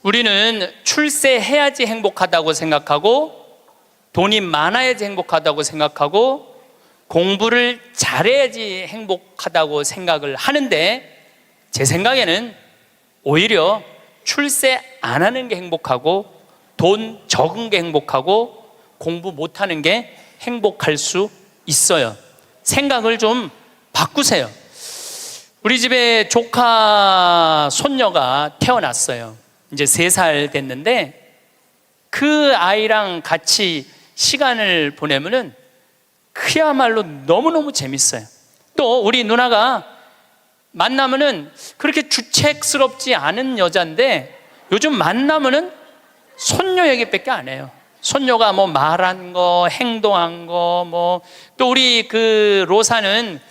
우리는 출세해야지 행복하다고 생각하고, 돈이 많아야지 행복하다고 생각하고, 공부를 잘해야지 행복하다고 생각을 하는데, 제 생각에는 오히려 출세 안 하는 게 행복하고, 돈 적은 게 행복하고, 공부 못하는 게 행복할 수 있어요. 생각을 좀 바꾸세요. 우리 집에 조카 손녀가 태어났어요. 이제 3살 됐는데, 그 아이랑 같이 시간을 보내면은 그야말로 너무너무 재밌어요. 또 우리 누나가 만나면은 그렇게 주책스럽지 않은 여자인데, 요즘 만나면은 손녀 얘기밖에 안 해요. 손녀가 뭐 말한 거, 행동한 거, 또 우리 그 로사는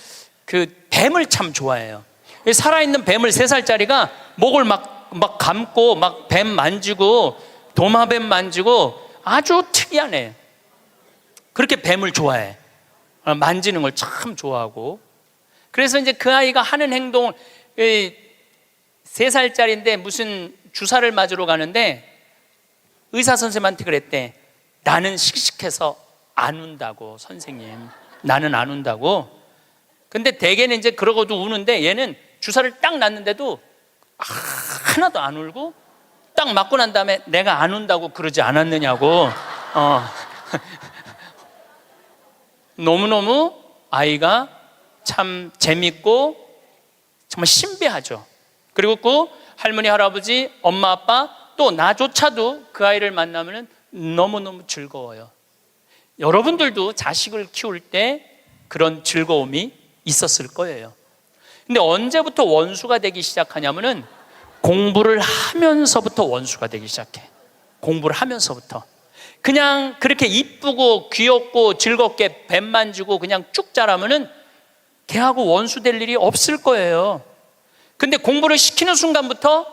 그 뱀을 참 좋아해요. 살아있는 뱀을 3살짜리가 목을 막 감고 막 뱀 만지고, 도마뱀 만지고, 아주 특이한 애. 그렇게 뱀을 좋아해. 만지는 걸 참 좋아하고. 그래서 이제 그 아이가 하는 행동을, 3살짜리인데 무슨 주사를 맞으러 가는데 의사 선생님한테 그랬대. 나는 씩씩해서 안 운다고, 선생님. 나는 안 운다고. 근데 대개는 이제 그러고도 우는데, 얘는 주사를 딱 놨는데도 하나도 안 울고, 딱 맞고 난 다음에 내가 안 운다고 그러지 않았느냐고. 너무너무 아이가 참 재밌고 정말 신비하죠. 그리고 그 할머니, 할아버지, 엄마, 아빠, 또 나조차도 그 아이를 만나면 너무너무 즐거워요. 여러분들도 자식을 키울 때 그런 즐거움이 있었을 거예요. 근데 언제부터 원수가 되기 시작하냐면은 공부를 하면서부터 원수가 되기 시작해. 공부를 하면서부터. 그냥 그렇게 이쁘고 귀엽고 즐겁게 뱀 만지고 그냥 쭉 자라면은 걔하고 원수 될 일이 없을 거예요. 근데 공부를 시키는 순간부터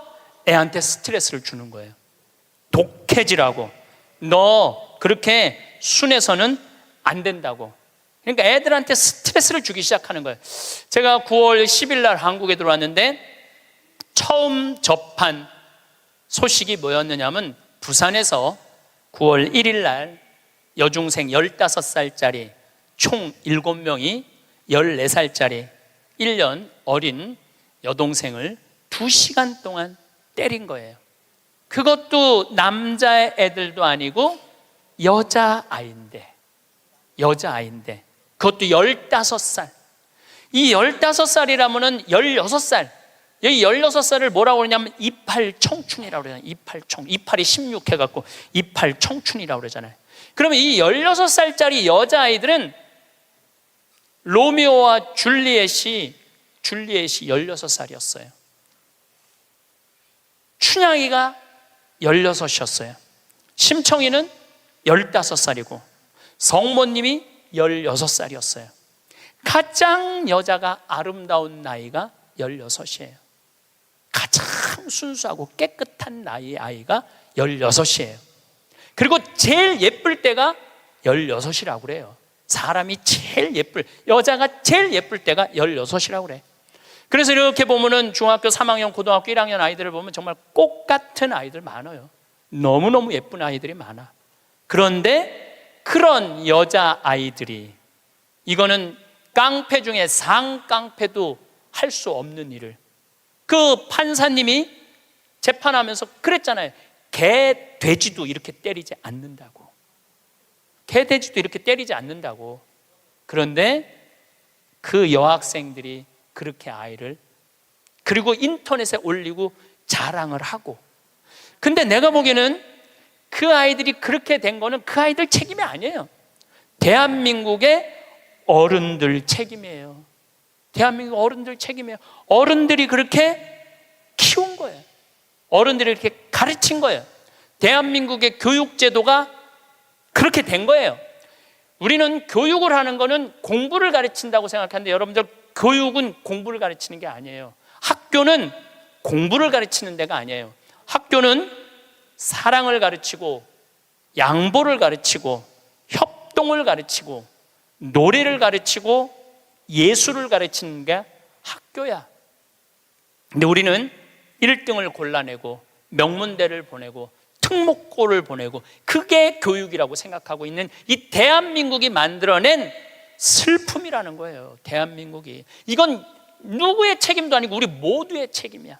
애한테 스트레스를 주는 거예요. 독해지라고. 너 그렇게 순해서는 안 된다고. 그러니까 애들한테 스트레스를 주기 시작하는 거예요. 제가 9월 10일 날 한국에 들어왔는데 처음 접한 소식이 뭐였느냐면, 부산에서 9월 1일 날 여중생 15살짜리 총 7명이 14살짜리 1년 어린 여동생을 2시간 동안 때린 거예요. 그것도 남자애들도 아니고 여자아이인데 그것도 15살. 이 15살이라면은 16살. 여기 16살을 뭐라고 그러냐면 이팔 청춘이라고 그러잖아요. 이팔이 16 해갖고 이팔 청춘이라고 그러잖아요. 그러면 이 16살짜리 여자아이들은 로미오와 줄리엣이 16살이었어요. 춘향이가 16이었어요. 심청이는 15살이고 성모님이 16살이었어요. 가장 여자가 아름다운 나이가 16이에요. 가장 순수하고 깨끗한 나이의 아이가 16이에요. 그리고 제일 예쁠 때가 16이라고 그래요. 사람이 제일 여자가 제일 예쁠 때가 16이라고 그래. 그래서 이렇게 보면은 중학교 3학년, 고등학교 1학년 아이들을 보면 정말 꽃 같은 아이들 많아요. 너무너무 예쁜 아이들이 많아. 그런데 그런 여자 아이들이, 이거는 깡패 중에 상깡패도 할 수 없는 일을, 그 판사님이 재판하면서 그랬잖아요. 개, 돼지도 이렇게 때리지 않는다고. 개, 돼지도 이렇게 때리지 않는다고. 그런데 그 여학생들이 그렇게 아이를, 그리고 인터넷에 올리고 자랑을 하고. 근데 내가 보기에는 그 아이들이 그렇게 된 거는 그 아이들 책임이 아니에요. 대한민국의 어른들 책임이에요. 대한민국 어른들 책임이에요. 어른들이 그렇게 키운 거예요. 어른들이 이렇게 가르친 거예요. 대한민국의 교육제도가 그렇게 된 거예요. 우리는 교육을 하는 거는 공부를 가르친다고 생각하는데, 여러분들, 교육은 공부를 가르치는 게 아니에요. 학교는 공부를 가르치는 데가 아니에요. 학교는 사랑을 가르치고, 양보를 가르치고, 협동을 가르치고, 노래를 가르치고, 예술을 가르치는 게 학교야. 근데 우리는 1등을 골라내고 명문대를 보내고 특목고를 보내고 그게 교육이라고 생각하고 있는 이 대한민국이 만들어낸 슬픔이라는 거예요. 대한민국이. 이건 누구의 책임도 아니고 우리 모두의 책임이야.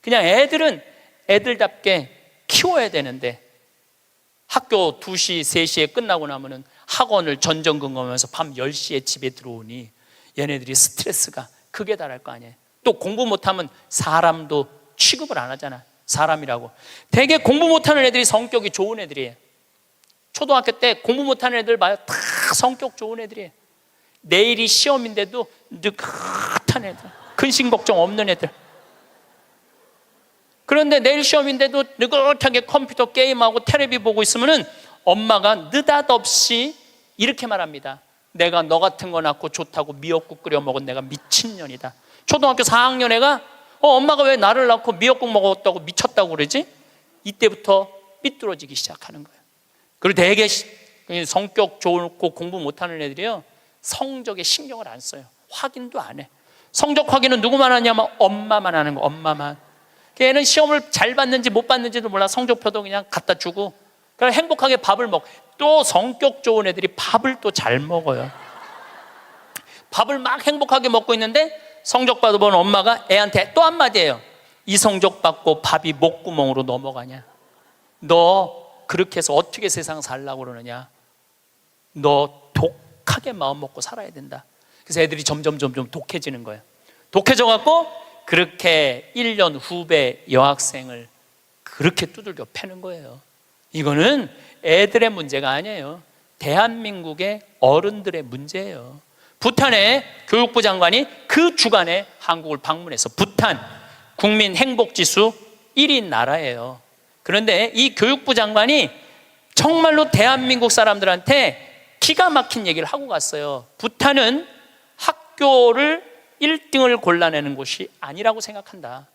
그냥 애들은 애들답게 키워야 되는데 학교 2시, 3시에 끝나고 나면은 학원을 전전긍긍하면서 밤 10시에 집에 들어오니 얘네들이 스트레스가 극에 달할 거 아니에요. 또 공부 못하면 사람도 취급을 안 하잖아. 사람이라고. 되게 공부 못하는 애들이 성격이 좋은 애들이에요. 초등학교 때 공부 못하는 애들 봐요. 다 성격 좋은 애들이에요. 내일이 시험인데도 느긋한 애들, 근심 걱정 없는 애들. 그런데 내일 시험인데도 느긋하게 컴퓨터 게임하고 텔레비 보고 있으면은 엄마가 느닷없이 이렇게 말합니다. 내가 너 같은 거 낳고 좋다고 미역국 끓여 먹은 내가 미친년이다. 초등학교 4학년 애가 엄마가 왜 나를 낳고 미역국 먹었다고 미쳤다고 그러지? 이때부터 삐뚤어지기 시작하는 거예요. 그리고 되게 성격 좋고 공부 못하는 애들이요, 성적에 신경을 안 써요. 확인도 안 해. 성적 확인은 누구만 하냐면 엄마만 하는 거. 엄마만. 걔는 시험을 잘 봤는지 못 봤는지도 몰라. 성적표도 그냥 갖다 주고 그냥 행복하게 밥을 먹. 또 성격 좋은 애들이 밥을 또 잘 먹어요. 밥을 막 행복하게 먹고 있는데 성적 받아본 엄마가 애한테 또 한마디예요. 이 성적 받고 밥이 목구멍으로 넘어가냐? 너 그렇게 해서 어떻게 세상 살라고 그러느냐? 너 독하게 마음 먹고 살아야 된다. 그래서 애들이 점점 독해지는 거예요. 독해져 갖고 그렇게 1년 후배 여학생을 그렇게 두들겨 패는 거예요. 이거는 애들의 문제가 아니에요. 대한민국의 어른들의 문제예요. 부탄의 교육부 장관이 그 주간에 한국을 방문해서 부탄 국민 행복지수 1위 나라예요. 그런데 이 교육부 장관이 정말로 대한민국 사람들한테 기가 막힌 얘기를 하고 갔어요. 부탄은 학교를 1등을 골라내는 곳이 아니라고 생각한다.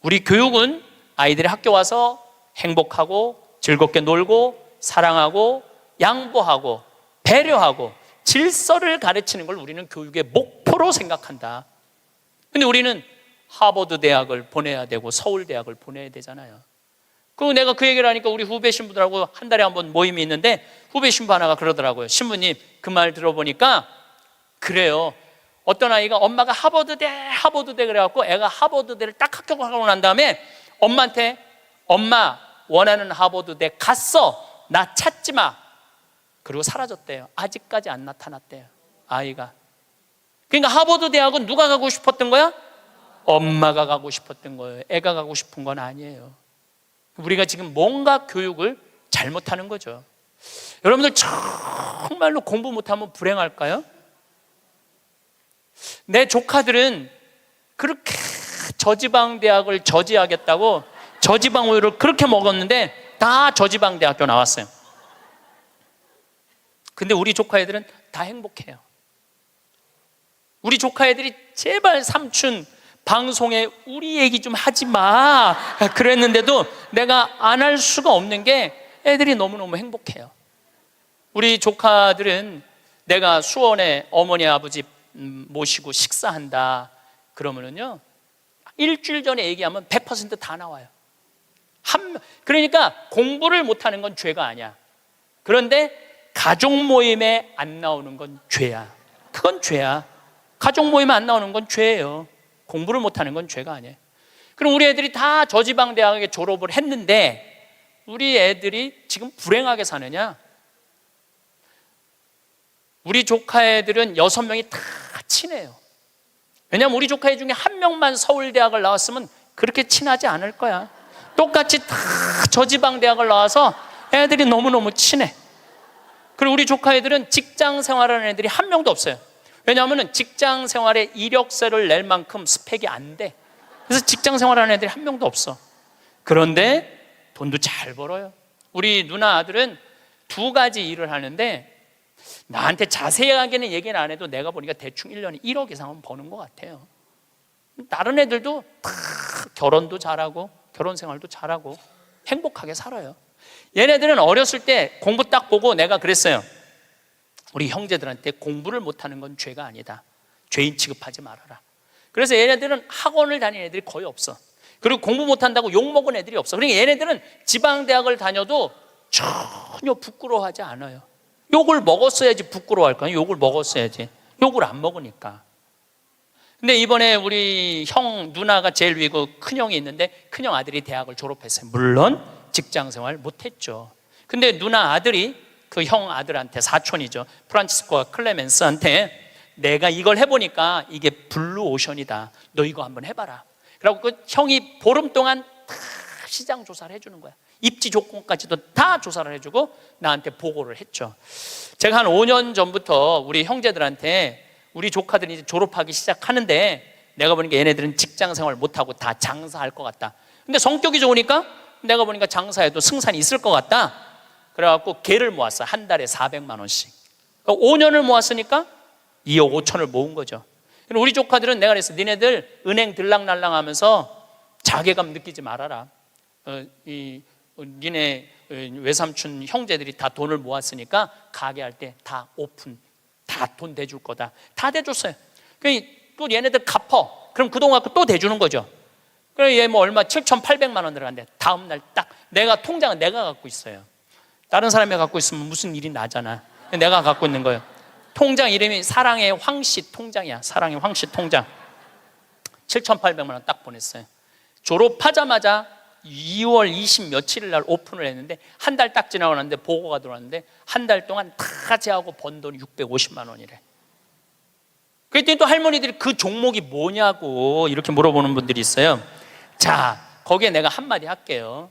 우리 교육은 아이들이 학교 와서 행복하고 즐겁게 놀고 사랑하고 양보하고 배려하고 질서를 가르치는 걸 우리는 교육의 목표로 생각한다. 근데 우리는 하버드 대학을 보내야 되고 서울 대학을 보내야 되잖아요. 내가 그 얘기를 하니까 우리 후배 신부들하고 한 달에 한 번 모임이 있는데 후배 신부 하나가 그러더라고요. 신부님, 그 말 들어보니까 그래요. 어떤 아이가 엄마가 하버드대 그래갖고 애가 하버드대를 딱 합격하고 난 다음에 엄마한테 엄마 원하는 하버드대 갔어. 나 찾지 마. 그리고 사라졌대요. 아직까지 안 나타났대요. 아이가. 그러니까 하버드 대학은 누가 가고 싶었던 거야? 엄마가 가고 싶었던 거예요. 애가 가고 싶은 건 아니에요. 우리가 지금 뭔가 교육을 잘못하는 거죠. 여러분들 정말로 공부 못하면 불행할까요? 내 조카들은 그렇게 저지방 대학을 저지하겠다고 저지방 우유를 그렇게 먹었는데 다 저지방 대학교 나왔어요. 근데 우리 조카 애들은 다 행복해요. 우리 조카 애들이 제발 삼촌 방송에 우리 얘기 좀 하지 마 그랬는데도 내가 안 할 수가 없는 게 애들이 너무너무 행복해요. 우리 조카들은 내가 수원에 어머니 아버지 모시고 식사한다 그러면은요, 일주일 전에 얘기하면 100% 다 나와요. 그러니까 공부를 못하는 건 죄가 아니야. 그런데 가족 모임에 안 나오는 건 죄야. 그건 죄야. 가족 모임에 안 나오는 건 죄예요. 공부를 못하는 건 죄가 아니에요. 그럼 우리 애들이 다 저지방 대학에 졸업을 했는데 우리 애들이 지금 불행하게 사느냐? 우리 조카 애들은 6명이 다 친해요. 왜냐하면 우리 조카 애 중에 한 명만 서울대학을 나왔으면 그렇게 친하지 않을 거야. 똑같이 다 저지방 대학을 나와서 애들이 너무너무 친해. 그리고 우리 조카 애들은 직장 생활하는 애들이 한 명도 없어요. 왜냐하면 직장 생활에 이력서를 낼 만큼 스펙이 안 돼. 그래서 직장 생활하는 애들이 한 명도 없어. 그런데 돈도 잘 벌어요. 우리 누나 아들은 2가지 일을 하는데 나한테 자세하게는 얘기는 안 해도 내가 보니까 대충 1년에 1억 이상은 버는 것 같아요. 다른 애들도 다 결혼도 잘하고 결혼 생활도 잘하고 행복하게 살아요. 얘네들은 어렸을 때 공부 딱 보고 내가 그랬어요. 우리 형제들한테 공부를 못하는 건 죄가 아니다. 죄인 취급하지 말아라. 그래서 얘네들은 학원을 다니는 애들이 거의 없어. 그리고 공부 못한다고 욕먹은 애들이 없어. 그러니까 얘네들은 지방대학을 다녀도 전혀 부끄러워하지 않아요. 욕을 먹었어야지 부끄러워할까요? 욕을 먹었어야지. 욕을 안 먹으니까. 근데 이번에 우리 형 누나가 제일 위고 큰형이 있는데 큰형 아들이 대학을 졸업했어요. 물론 직장생활 못했죠. 근데 누나 아들이 그 형 아들한테, 사촌이죠, 프란치스코와 클레멘스한테 내가 이걸 해보니까 이게 블루오션이다, 너 이거 한번 해봐라. 그리고 그 형이 보름 동안 다 시장 조사를 해주는 거야. 입지 조건까지도 다 조사를 해주고 나한테 보고를 했죠. 제가 한 5년 전부터 우리 형제들한테 우리 조카들이 이제 졸업하기 시작하는데 내가 보니까 얘네들은 직장생활 못하고 다 장사할 것 같다. 근데 성격이 좋으니까 내가 보니까 장사에도 승산이 있을 것 같다. 그래갖고 개를 모았어. 한 달에 400만 원씩. 5년을 모았으니까 2억 5천을 모은 거죠. 우리 조카들은 내가 그랬어. 니네들 은행 들락날락 하면서 자괴감 느끼지 말아라. 니네 외삼촌 형제들이 다 돈을 모았으니까 가게 할 때 다 오픈, 다 돈 대줄 거다. 다 대줬어요. 또 얘네들 갚어. 그럼 그 돈 갖고 또 대주는 거죠. 그래, 얘 뭐 얼마 7,800만 원 들어갔는데 다음날 딱 내가 통장은 내가 갖고 있어요. 다른 사람이 갖고 있으면 무슨 일이 나잖아. 내가 갖고 있는 거예요. 통장 이름이 사랑의 황씨 통장이야. 사랑의 황씨 통장. 7,800만 원 딱 보냈어요. 졸업하자마자 2월 20 며칠일 날 오픈을 했는데 한 달 딱 지나고 났는데 보고가 들어왔는데 한 달 동안 다 제하고 번 돈이 650만 원이래. 그랬더니 또 할머니들이 그 종목이 뭐냐고 이렇게 물어보는 분들이 있어요. 자, 거기에 내가 한마디 할게요.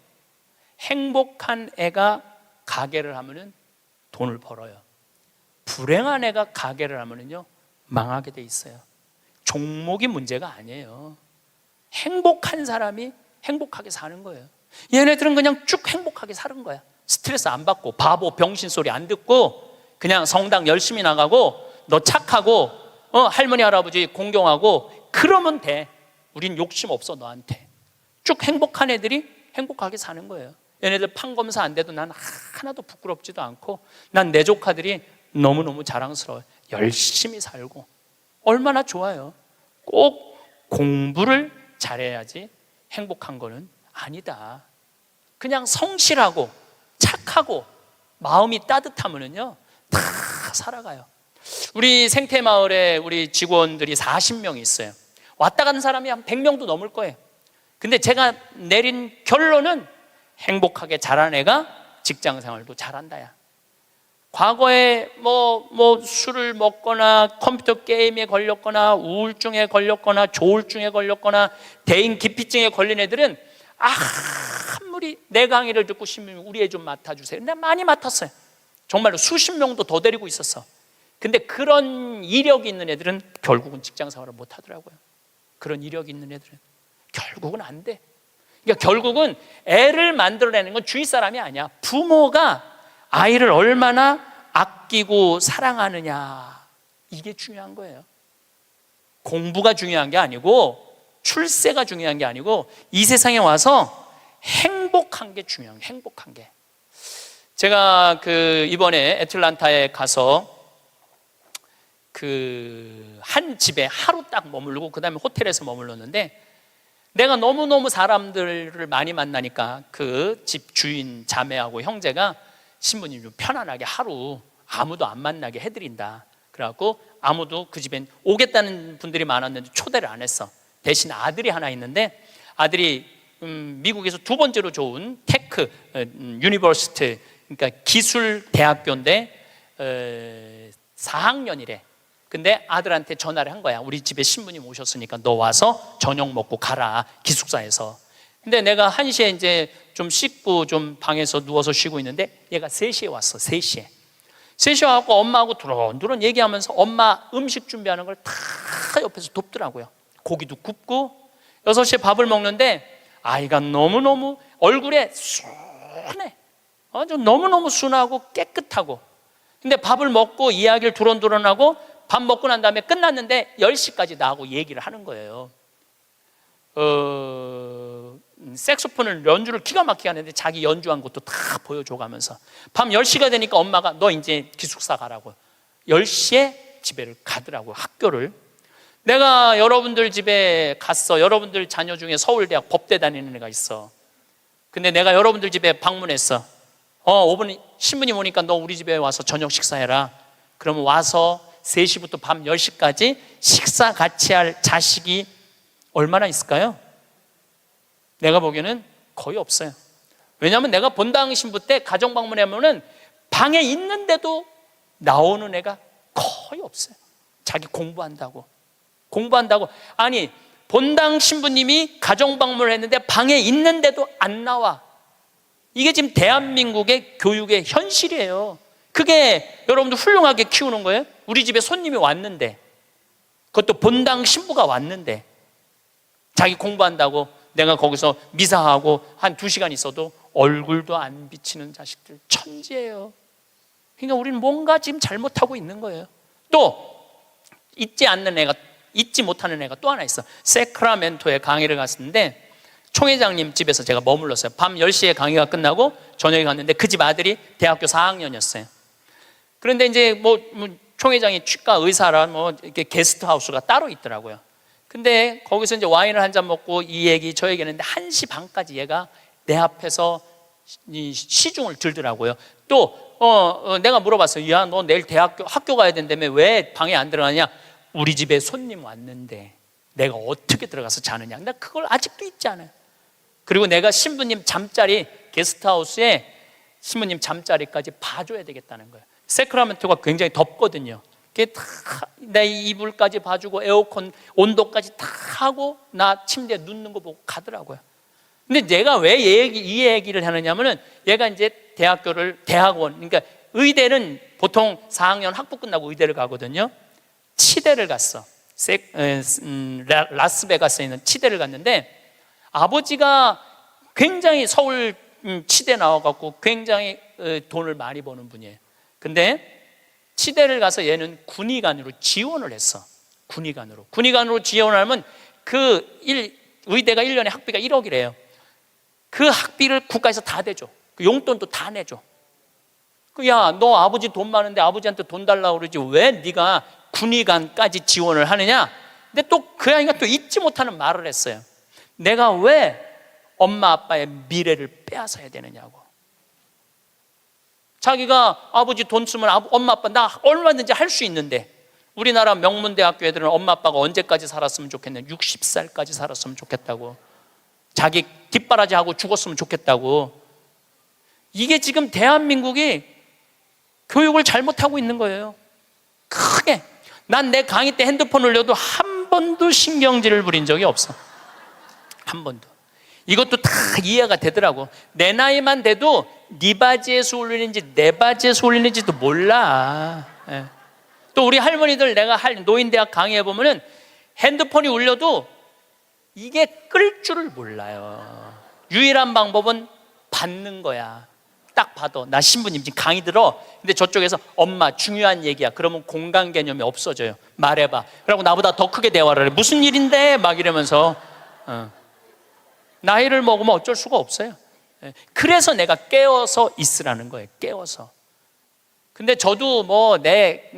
행복한 애가 가게를 하면은 돈을 벌어요. 불행한 애가 가게를 하면은요 망하게 돼 있어요. 종목이 문제가 아니에요. 행복한 사람이 행복하게 사는 거예요. 얘네들은 그냥 쭉 행복하게 사는 거야. 스트레스 안 받고 바보 병신 소리 안 듣고 그냥 성당 열심히 나가고 너 착하고 할머니 할아버지 공경하고 그러면 돼. 우린 욕심 없어 너한테. 쭉 행복한 애들이 행복하게 사는 거예요. 얘네들 판검사 안 돼도 난 하나도 부끄럽지도 않고 난 내 조카들이 너무너무 자랑스러워요. 열심히 살고 얼마나 좋아요. 꼭 공부를 잘해야지 행복한 거는 아니다. 그냥 성실하고 착하고 마음이 따뜻하면은요 다 살아가요. 우리 생태마을에 우리 직원들이 40명이 있어요. 왔다 간 사람이 한 100명도 넘을 거예요. 근데 제가 내린 결론은 행복하게 자란 애가 직장 생활도 잘한다야. 과거에 뭐 술을 먹거나 컴퓨터 게임에 걸렸거나 우울증에 걸렸거나 조울증에 걸렸거나 대인 기피증에 걸린 애들은 아무리 내 강의를 듣고 싶으면 우리 애 좀 맡아주세요. 내가 많이 맡았어요. 정말로 수십 명도 더 데리고 있었어. 근데 그런 이력이 있는 애들은 결국은 직장 생활을 못 하더라고요. 그런 이력이 있는 애들은 결국은 안 돼. 그러니까 결국은 애를 만들어내는 건 주위 사람이 아니야. 부모가 아이를 얼마나 아끼고 사랑하느냐, 이게 중요한 거예요. 공부가 중요한 게 아니고 출세가 중요한 게 아니고 이 세상에 와서 행복한 게 중요한 거예요. 행복한 게. 제가 이번에 애틀란타에 가서 한 집에 하루 딱 머무르고 그 다음에 호텔에서 머물렀는데 내가 너무너무 사람들을 많이 만나니까 그 집 주인 자매하고 형제가 신부님 좀 편안하게 하루 아무도 안 만나게 해드린다. 그래갖고 아무도 그 집엔 오겠다는 분들이 많았는데 초대를 안 했어. 대신 아들이 하나 있는데 아들이 미국에서 두 번째로 좋은 테크 유니버시티, 그러니까 기술 대학교인데 4학년이래. 근데 아들한테 전화를 한 거야. 우리 집에 신부님 오셨으니까 너 와서 저녁 먹고 가라, 기숙사에서. 근데 내가 1시에 이제 좀 씻고 좀 방에서 누워서 쉬고 있는데 얘가 3시에 왔어. 3시에 와갖고 엄마하고 두런두런 얘기하면서 엄마 음식 준비하는 걸 다 옆에서 돕더라고요. 고기도 굽고 6시에 밥을 먹는데 아이가 너무너무 얼굴에 순해. 너무너무 순하고 깨끗하고. 근데 밥을 먹고 이야기를 두런두런하고 밥 먹고 난 다음에 끝났는데 10시까지 나하고 얘기를 하는 거예요. 색소폰을 연주를 기가 막히게 하는데 자기 연주한 것도 다 보여줘가면서 밤 10시가 되니까 엄마가 너 이제 기숙사 가라고 10시에 집에를 가더라고요. 학교를. 내가 여러분들 집에 갔어. 여러분들 자녀 중에 서울대학 법대 다니는 애가 있어. 근데 내가 여러분들 집에 방문했어. 5분 신부님 오니까 너 우리 집에 와서 저녁 식사해라. 그러면 와서 3시부터 밤 10시까지 식사 같이 할 자식이 얼마나 있을까요? 내가 보기에는 거의 없어요. 왜냐하면 내가 본당 신부 때 가정 방문하면은 방에 있는데도 나오는 애가 거의 없어요. 자기 공부한다고. 아니, 본당 신부님이 가정 방문을 했는데 방에 있는데도 안 나와. 이게 지금 대한민국의 교육의 현실이에요. 그게 여러분들 훌륭하게 키우는 거예요? 우리 집에 손님이 왔는데, 그것도 본당 신부가 왔는데 자기 공부한다고 내가 거기서 미사하고 한 2시간 있어도 얼굴도 안 비치는 자식들 천지예요. 그러니까 우리는 뭔가 지금 잘못하고 있는 거예요. 또 잊지 못하는 애가 또 하나 있어. 세크라멘토에 강의를 갔는데 총회장님 집에서 제가 머물렀어요. 밤 10시에 강의가 끝나고 저녁에 갔는데 그 집 아들이 대학교 4학년이었어요. 그런데 이제 총회장이 치과 의사라 이렇게 게스트하우스가 따로 있더라고요. 근데 거기서 이제 와인을 한 잔 먹고 이 얘기 저 얘기 했는데 1시 반까지 얘가 내 앞에서 시중을 들더라고요. 또 내가 물어봤어요. 야, 너 내일 학교 가야 된다며 왜 방에 안 들어가냐? 우리 집에 손님 왔는데 내가 어떻게 들어가서 자느냐. 나 그걸 아직도 잊지 않아요. 그리고 내가 신부님 잠자리 게스트하우스에 신부님 잠자리까지 봐줘야 되겠다는 거예요. 세크라멘토가 굉장히 덥거든요. 내 이불까지 봐주고 에어컨 온도까지 다 하고 나 침대에 눕는 거 보고 가더라고요. 근데 내가 왜 이 얘기를 하느냐면은 얘가 이제 대학원, 그러니까 의대는 보통 4학년 학부 끝나고 의대를 가거든요. 치대를 갔어. 라스베가스에 있는 치대를 갔는데 아버지가 굉장히 서울 치대 나와갖고 굉장히 돈을 많이 버는 분이에요. 근데 치대를 가서 얘는 군의관으로 지원을 했어. 군의관으로 지원을 하면 의대가 1년에 학비가 1억이래요. 그 학비를 국가에서 다 대줘. 그 용돈도 다 내줘. 야, 너 아버지 돈 많은데 아버지한테 돈 달라고 그러지 왜 네가 군의관까지 지원을 하느냐? 근데 또 그 아이가 또 잊지 못하는 말을 했어요. 내가 왜 엄마 아빠의 미래를 빼앗아야 되느냐고. 자기가 아버지 돈 쓰면 엄마 아빠 나 얼마든지 할 수 있는데, 우리나라 명문대학교 애들은 엄마 아빠가 언제까지 살았으면 좋겠냐, 60살까지 살았으면 좋겠다고, 자기 뒷바라지하고 죽었으면 좋겠다고. 이게 지금 대한민국이 교육을 잘못하고 있는 거예요. 크게. 난 내 강의 때 핸드폰 올려도 한 번도 신경질을 부린 적이 없어. 한 번도. 이것도 다 이해가 되더라고. 내 나이만 돼도 네 바지에서 올리는지 내 바지에서 올리는지도 몰라. 예. 또 우리 할머니들 내가 노인대학 강의해 보면은 핸드폰이 울려도 이게 끌 줄을 몰라요. 유일한 방법은 받는 거야. 딱 봐도 나 신부님 지금 강의 들어. 근데 저쪽에서 엄마 중요한 얘기야. 그러면 공간 개념이 없어져요. 말해봐. 그러고 나보다 더 크게 대화를 해. 무슨 일인데? 막 이러면서. 나이를 먹으면 어쩔 수가 없어요. 그래서 내가 깨워서 있으라는 거예요. 깨워서. 근데 저도 뭐 내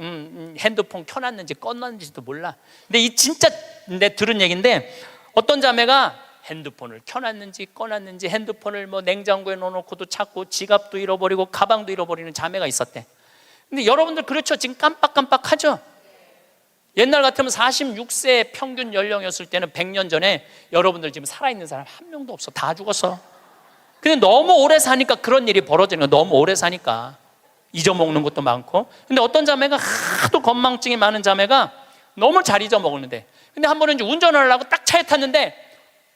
핸드폰 켜놨는지 꺼놨는지도 몰라. 근데 이 진짜 내 들은 얘기인데, 어떤 자매가 핸드폰을 켜놨는지 꺼놨는지 핸드폰을 뭐 냉장고에 넣어놓고도 찾고 지갑도 잃어버리고 가방도 잃어버리는 자매가 있었대. 근데 여러분들 그렇죠? 지금 깜빡깜빡하죠? 옛날 같으면 46세 평균 연령이었을 때는 100년 전에 여러분들 지금 살아있는 사람 한 명도 없어. 다 죽었어. 근데 너무 오래 사니까 그런 일이 벌어지는 거야. 너무 오래 사니까 잊어먹는 것도 많고. 근데 어떤 자매가 하도 건망증이 많은 자매가 너무 잘 잊어먹었는데, 근데 한 번은 이제 운전을 하려고 딱 차에 탔는데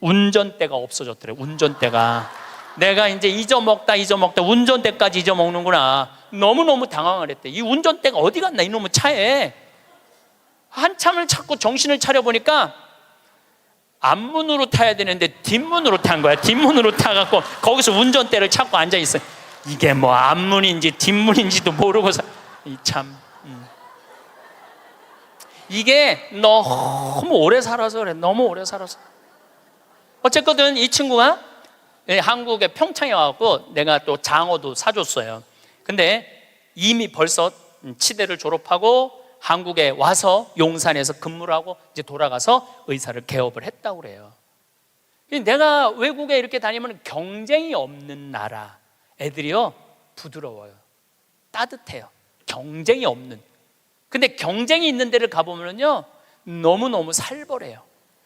운전대가 없어졌더래. 운전대가. 내가 이제 잊어먹다 운전대까지 잊어먹는구나. 너무너무 당황을 했대. 이 운전대가 어디 갔나 이놈의 차에. 한참을 찾고 정신을 차려보니까 앞문으로 타야 되는데 뒷문으로 탄 거야. 뒷문으로 타갖고 거기서 운전대를 찾고 앉아있어. 이게 뭐 앞문인지 뒷문인지도 모르고서 이게 너무 오래 살아서 그래. 너무 오래 살아서. 어쨌거든 이 친구가 한국의 평창에 와갖고 내가 또 장어도 사줬어요. 근데 이미 벌써 치대를 졸업하고 한국에 와서 용산에서 근무를 하고 이제 돌아가서 의사를 개업을 했다고 그래요. 내가 외국에 이렇게 다니면 경쟁이 없는 나라 애들이요 부드러워요, 따뜻해요. 경쟁이 없는. 근데 경쟁이 있는 데를 가보면요 너무너무 살벌해요.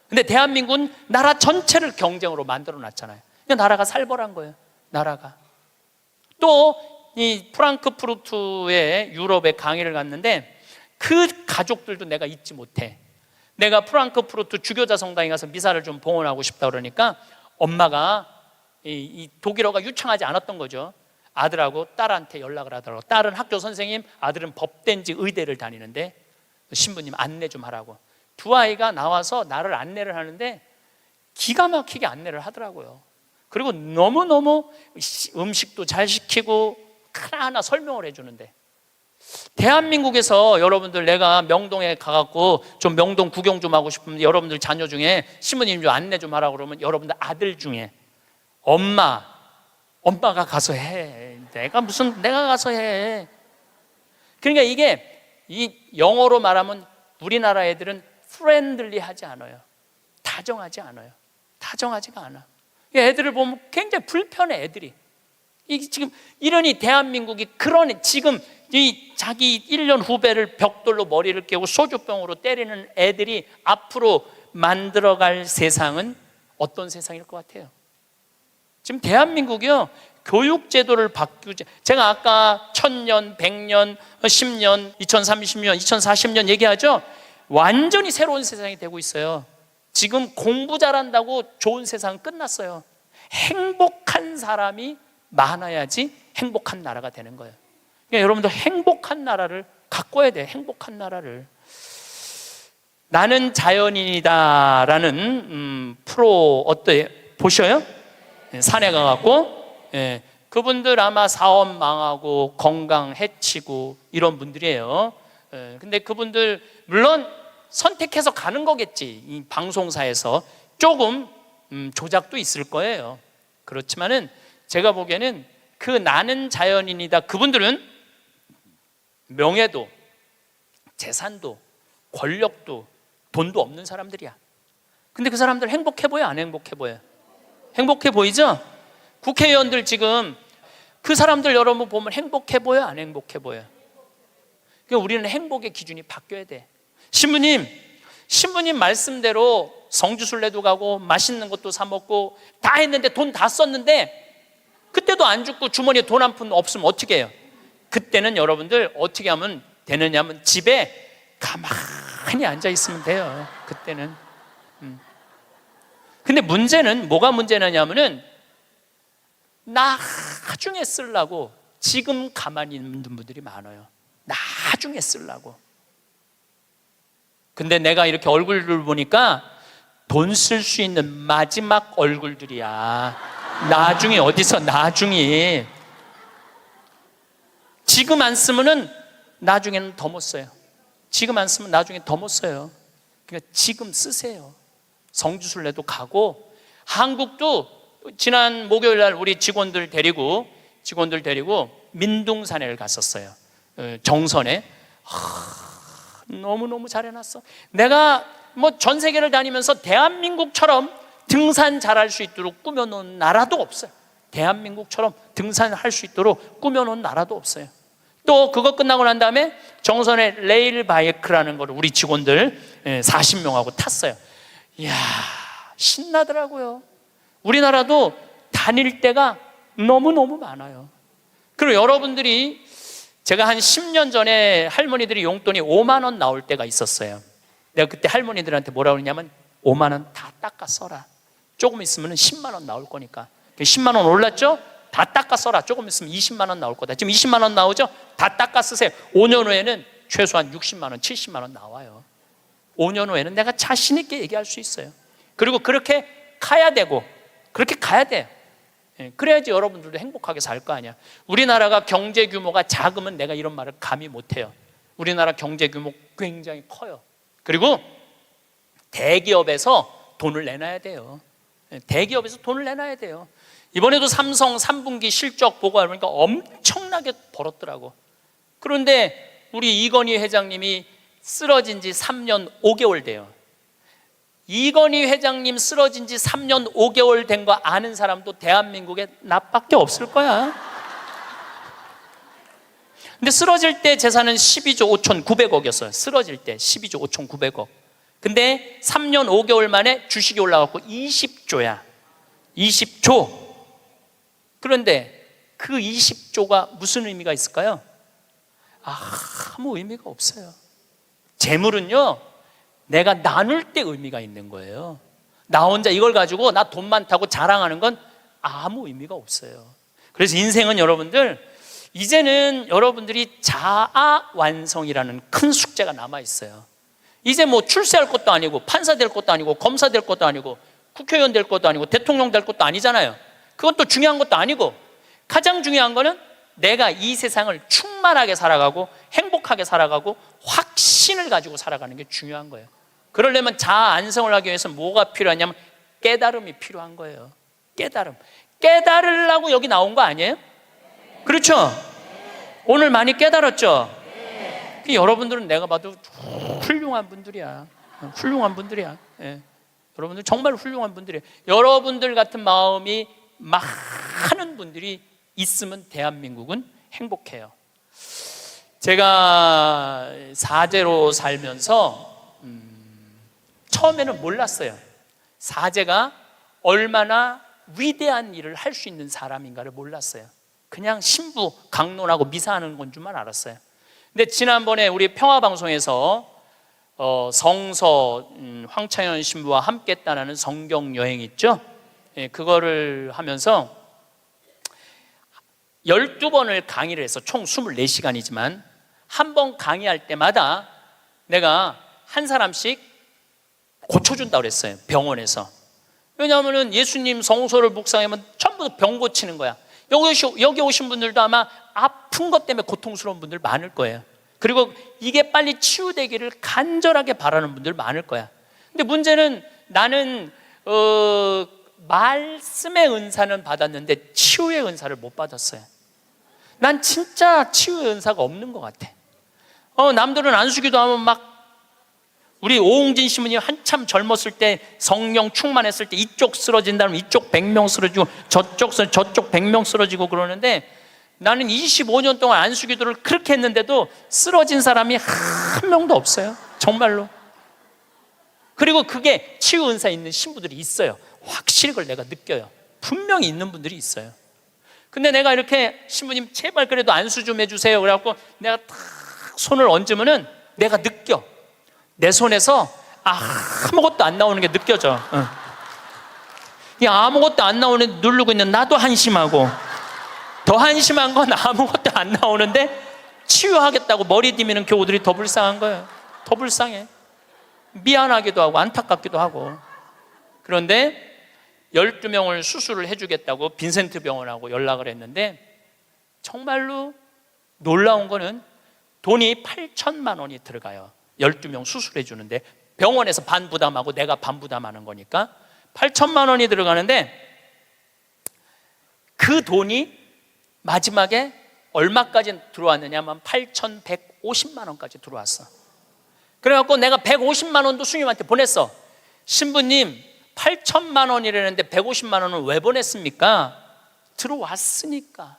근데 대한민국은 나라 전체를 경쟁으로 만들어 놨잖아요. 그냥 나라가 살벌한 거예요. 나라가. 또 이 프랑크푸르트에 유럽에 강의를 갔는데 그 가족들도 내가 잊지 못해. 내가 프랑크푸르트 주교자 성당에 가서 미사를 좀 봉헌하고 싶다 그러니까 엄마가 이 독일어가 유창하지 않았던 거죠. 아들하고 딸한테 연락을 하더라고. 딸은 학교 선생님, 아들은 법대인지 의대를 다니는데 신부님 안내 좀 하라고. 두 아이가 나와서 나를 안내를 하는데 기가 막히게 안내를 하더라고요. 그리고 너무너무 음식도 잘 시키고 하나하나 설명을 해주는데, 대한민국에서 여러분들 내가 명동에 가갖고 좀 명동 구경 좀 하고 싶으면 여러분들 자녀 중에 신부님 좀 안내 좀 하라고 그러면 여러분들 아들 중에 엄마가 가서 해. 내가 가서 해. 그러니까 이게 이 영어로 말하면 우리나라 애들은 프렌들리하지 않아요. 다정하지 않아요. 다정하지가 않아. 애들을 보면 굉장히 불편해. 애들이 이게 지금 이러니 대한민국이 그러니 지금 이 자기 1년 후배를 벽돌로 머리를 깨고 소주병으로 때리는 애들이 앞으로 만들어갈 세상은 어떤 세상일 것 같아요? 지금 대한민국이요 교육제도를 바꾸지. 제가 아까 1000년, 100년, 10년, 2030년, 2040년 얘기하죠. 완전히 새로운 세상이 되고 있어요. 지금 공부 잘한다고 좋은 세상은 끝났어요. 행복한 사람이 많아야지 행복한 나라가 되는 거예요. 그러니까 여러분들 행복한 나라를 가꿔야 돼요. 행복한 나라를. 나는 자연인이다 라는 프로 어때요? 보셔요? 산에 가갖고 그분들 아마 사업 망하고 건강 해치고 이런 분들이에요. 근데 그분들 물론 선택해서 가는 거겠지. 이 방송사에서 조금 조작도 있을 거예요. 그렇지만은 제가 보기에는 그 나는 자연인이다 그분들은 명예도 재산도 권력도 돈도 없는 사람들이야. 근데 그 사람들 행복해 보여 안 행복해 보여? 행복해 보이죠? 국회의원들 지금 그 사람들 여러분 보면 행복해 보여 안 행복해 보여? 그러니까 우리는 행복의 기준이 바뀌어야 돼. 신부님 말씀대로 성주순례도 가고 맛있는 것도 사 먹고 다 했는데 돈 다 썼는데 그때도 안 죽고 주머니에 돈 한 푼 없으면 어떻게 해요? 그때는 여러분들 어떻게 하면 되느냐면 집에 가만히 앉아 있으면 돼요. 그때는. 근데 문제는 뭐가 문제냐면은 나중에 쓰려고 지금 가만히 있는 분들이 많아요. 나중에 쓰려고. 근데 내가 이렇게 얼굴을 보니까 돈 쓸 수 있는 마지막 얼굴들이야. 나중에 어디서 나중에. 지금 안 쓰면은 나중에는 더 못 써요. 지금 안 쓰면 나중에 더 못 써요. 그러니까 지금 쓰세요. 성주순례도 가고, 한국도 지난 목요일 날 우리 직원들 데리고 민둥산에를 갔었어요. 정선에. 너무너무 잘 해놨어. 내가 뭐 전 세계를 다니면서 대한민국처럼 등산 잘할 수 있도록 꾸며놓은 나라도 없어요. 대한민국처럼 등산할 수 있도록 꾸며놓은 나라도 없어요. 또 그거 끝나고 난 다음에 정선에 레일 바이크라는 걸 우리 직원들 40명하고 탔어요. 이야, 신나더라고요. 우리나라도 다닐 때가 너무너무 많아요. 그리고 여러분들이, 제가 한 10년 전에 할머니들이 용돈이 5만 원 나올 때가 있었어요. 내가 그때 할머니들한테 뭐라고 그러냐면 5만 원 다 닦아 써라. 조금 있으면 10만 원 나올 거니까. 10만 원 올랐죠? 다 닦아 써라. 조금 있으면 20만 원 나올 거다. 지금 20만 원 나오죠? 다 닦아 쓰세요. 5년 후에는 최소한 60만 원, 70만 원 나와요. 5년 후에는 내가 자신 있게 얘기할 수 있어요. 그리고 그렇게 가야 되고, 그렇게 가야 돼요. 그래야지 여러분들도 행복하게 살 거 아니야. 우리나라가 경제 규모가 작으면 내가 이런 말을 감히 못해요. 우리나라 경제 규모 굉장히 커요. 그리고 대기업에서 돈을 내놔야 돼요. 대기업에서 돈을 내놔야 돼요. 이번에도 삼성 3분기 실적 보고하니까 그러니까 엄청나게 벌었더라고. 그런데 우리 이건희 회장님이 쓰러진 지 3년 5개월 돼요. 이건희 회장님 쓰러진 지 3년 5개월 된 거 아는 사람도 대한민국에 나밖에 없을 거야. 근데 쓰러질 때 재산은 12조 5,900억이었어요. 쓰러질 때 12조 5,900억. 근데 3년 5개월 만에 주식이 올라갔고 20조야. 20조. 그런데 그 20조가 무슨 의미가 있을까요? 아무 의미가 없어요. 재물은요, 내가 나눌 때 의미가 있는 거예요. 나 혼자 이걸 가지고 나 돈 많다고 자랑하는 건 아무 의미가 없어요. 그래서 인생은 여러분들, 이제는 여러분들이 자아 완성이라는 큰 숙제가 남아 있어요. 이제 뭐 출세할 것도 아니고 판사 될 것도 아니고 검사 될 것도 아니고 국회의원 될 것도 아니고 대통령 될 것도 아니잖아요. 그것도 중요한 것도 아니고, 가장 중요한 거는 내가 이 세상을 충만하게 살아가고 행복하게 살아가고 확신을 가지고 살아가는 게 중요한 거예요. 그러려면 자아 안성을 하기 위해서 뭐가 필요하냐면 깨달음이 필요한 거예요. 깨달음. 깨달으려고 여기 나온 거 아니에요? 그렇죠? 오늘 많이 깨달았죠? 여러분들은 내가 봐도 훌륭한 분들이야. 훌륭한 분들이야. 예. 여러분들 정말 훌륭한 분들이에요. 여러분들 같은 마음이 많은 분들이 있으면 대한민국은 행복해요. 제가 사제로 살면서 처음에는 몰랐어요. 사제가 얼마나 위대한 일을 할 수 있는 사람인가를 몰랐어요. 그냥 신부 강론하고 미사하는 건 줄만 알았어요. 근데 지난번에 우리 평화방송에서 성서 황창현 신부와 함께 떠나는 성경 여행 있죠? 예, 그거를 하면서 12번을 강의를 해서 총 24시간이지만 한 번 강의할 때마다 내가 한 사람씩 고쳐준다고 그랬어요. 병원에서. 왜냐하면 예수님 성서를 묵상하면 전부 병 고치는 거야. 여기 오신 분들도 아마 아픈 것 때문에 고통스러운 분들 많을 거예요. 그리고 이게 빨리 치유되기를 간절하게 바라는 분들 많을 거야. 근데 문제는 나는 말씀의 은사는 받았는데 치유의 은사를 못 받았어요. 난 진짜 치유의 은사가 없는 것 같아. 남들은 안수기도 하면 막, 우리 오홍진 신부님 한참 젊었을 때 성령 충만했을 때 이쪽 쓰러진다면 이쪽 100명 쓰러지고 저쪽 100명 쓰러지고 그러는데, 나는 25년 동안 안수기도를 그렇게 했는데도 쓰러진 사람이 한 명도 없어요. 정말로. 그리고 그게 치유 은사 있는 신부들이 있어요. 확실히 그걸 내가 느껴요. 분명히 있는 분들이 있어요. 근데 내가 이렇게 신부님 제발 그래도 안수 좀 해주세요 그래갖고 내가 탁 손을 얹으면은 내가 느껴. 내 손에서 아무것도 안 나오는 게 느껴져. 이 아무것도 안 나오는 누르고 있는 나도 한심하고, 더 한심한 건 아무것도 안 나오는데 치유하겠다고 머리 디미는 교우들이 더 불쌍한 거예요. 더 불쌍해. 미안하기도 하고 안타깝기도 하고. 그런데 12명을 수술을 해주겠다고 빈센트 병원하고 연락을 했는데, 정말로 놀라운 거는 돈이 8천만 원이 들어가요. 12명 수술해 주는데 병원에서 반 부담하고 내가 반 부담하는 거니까 8천만 원이 들어가는데, 그 돈이 마지막에 얼마까지 들어왔느냐면 8,150만 원까지 들어왔어. 그래갖고 내가 150만 원도 스님한테 보냈어. 신부님 8천만 원이라는데 150만 원은 왜 보냈습니까? 들어왔으니까.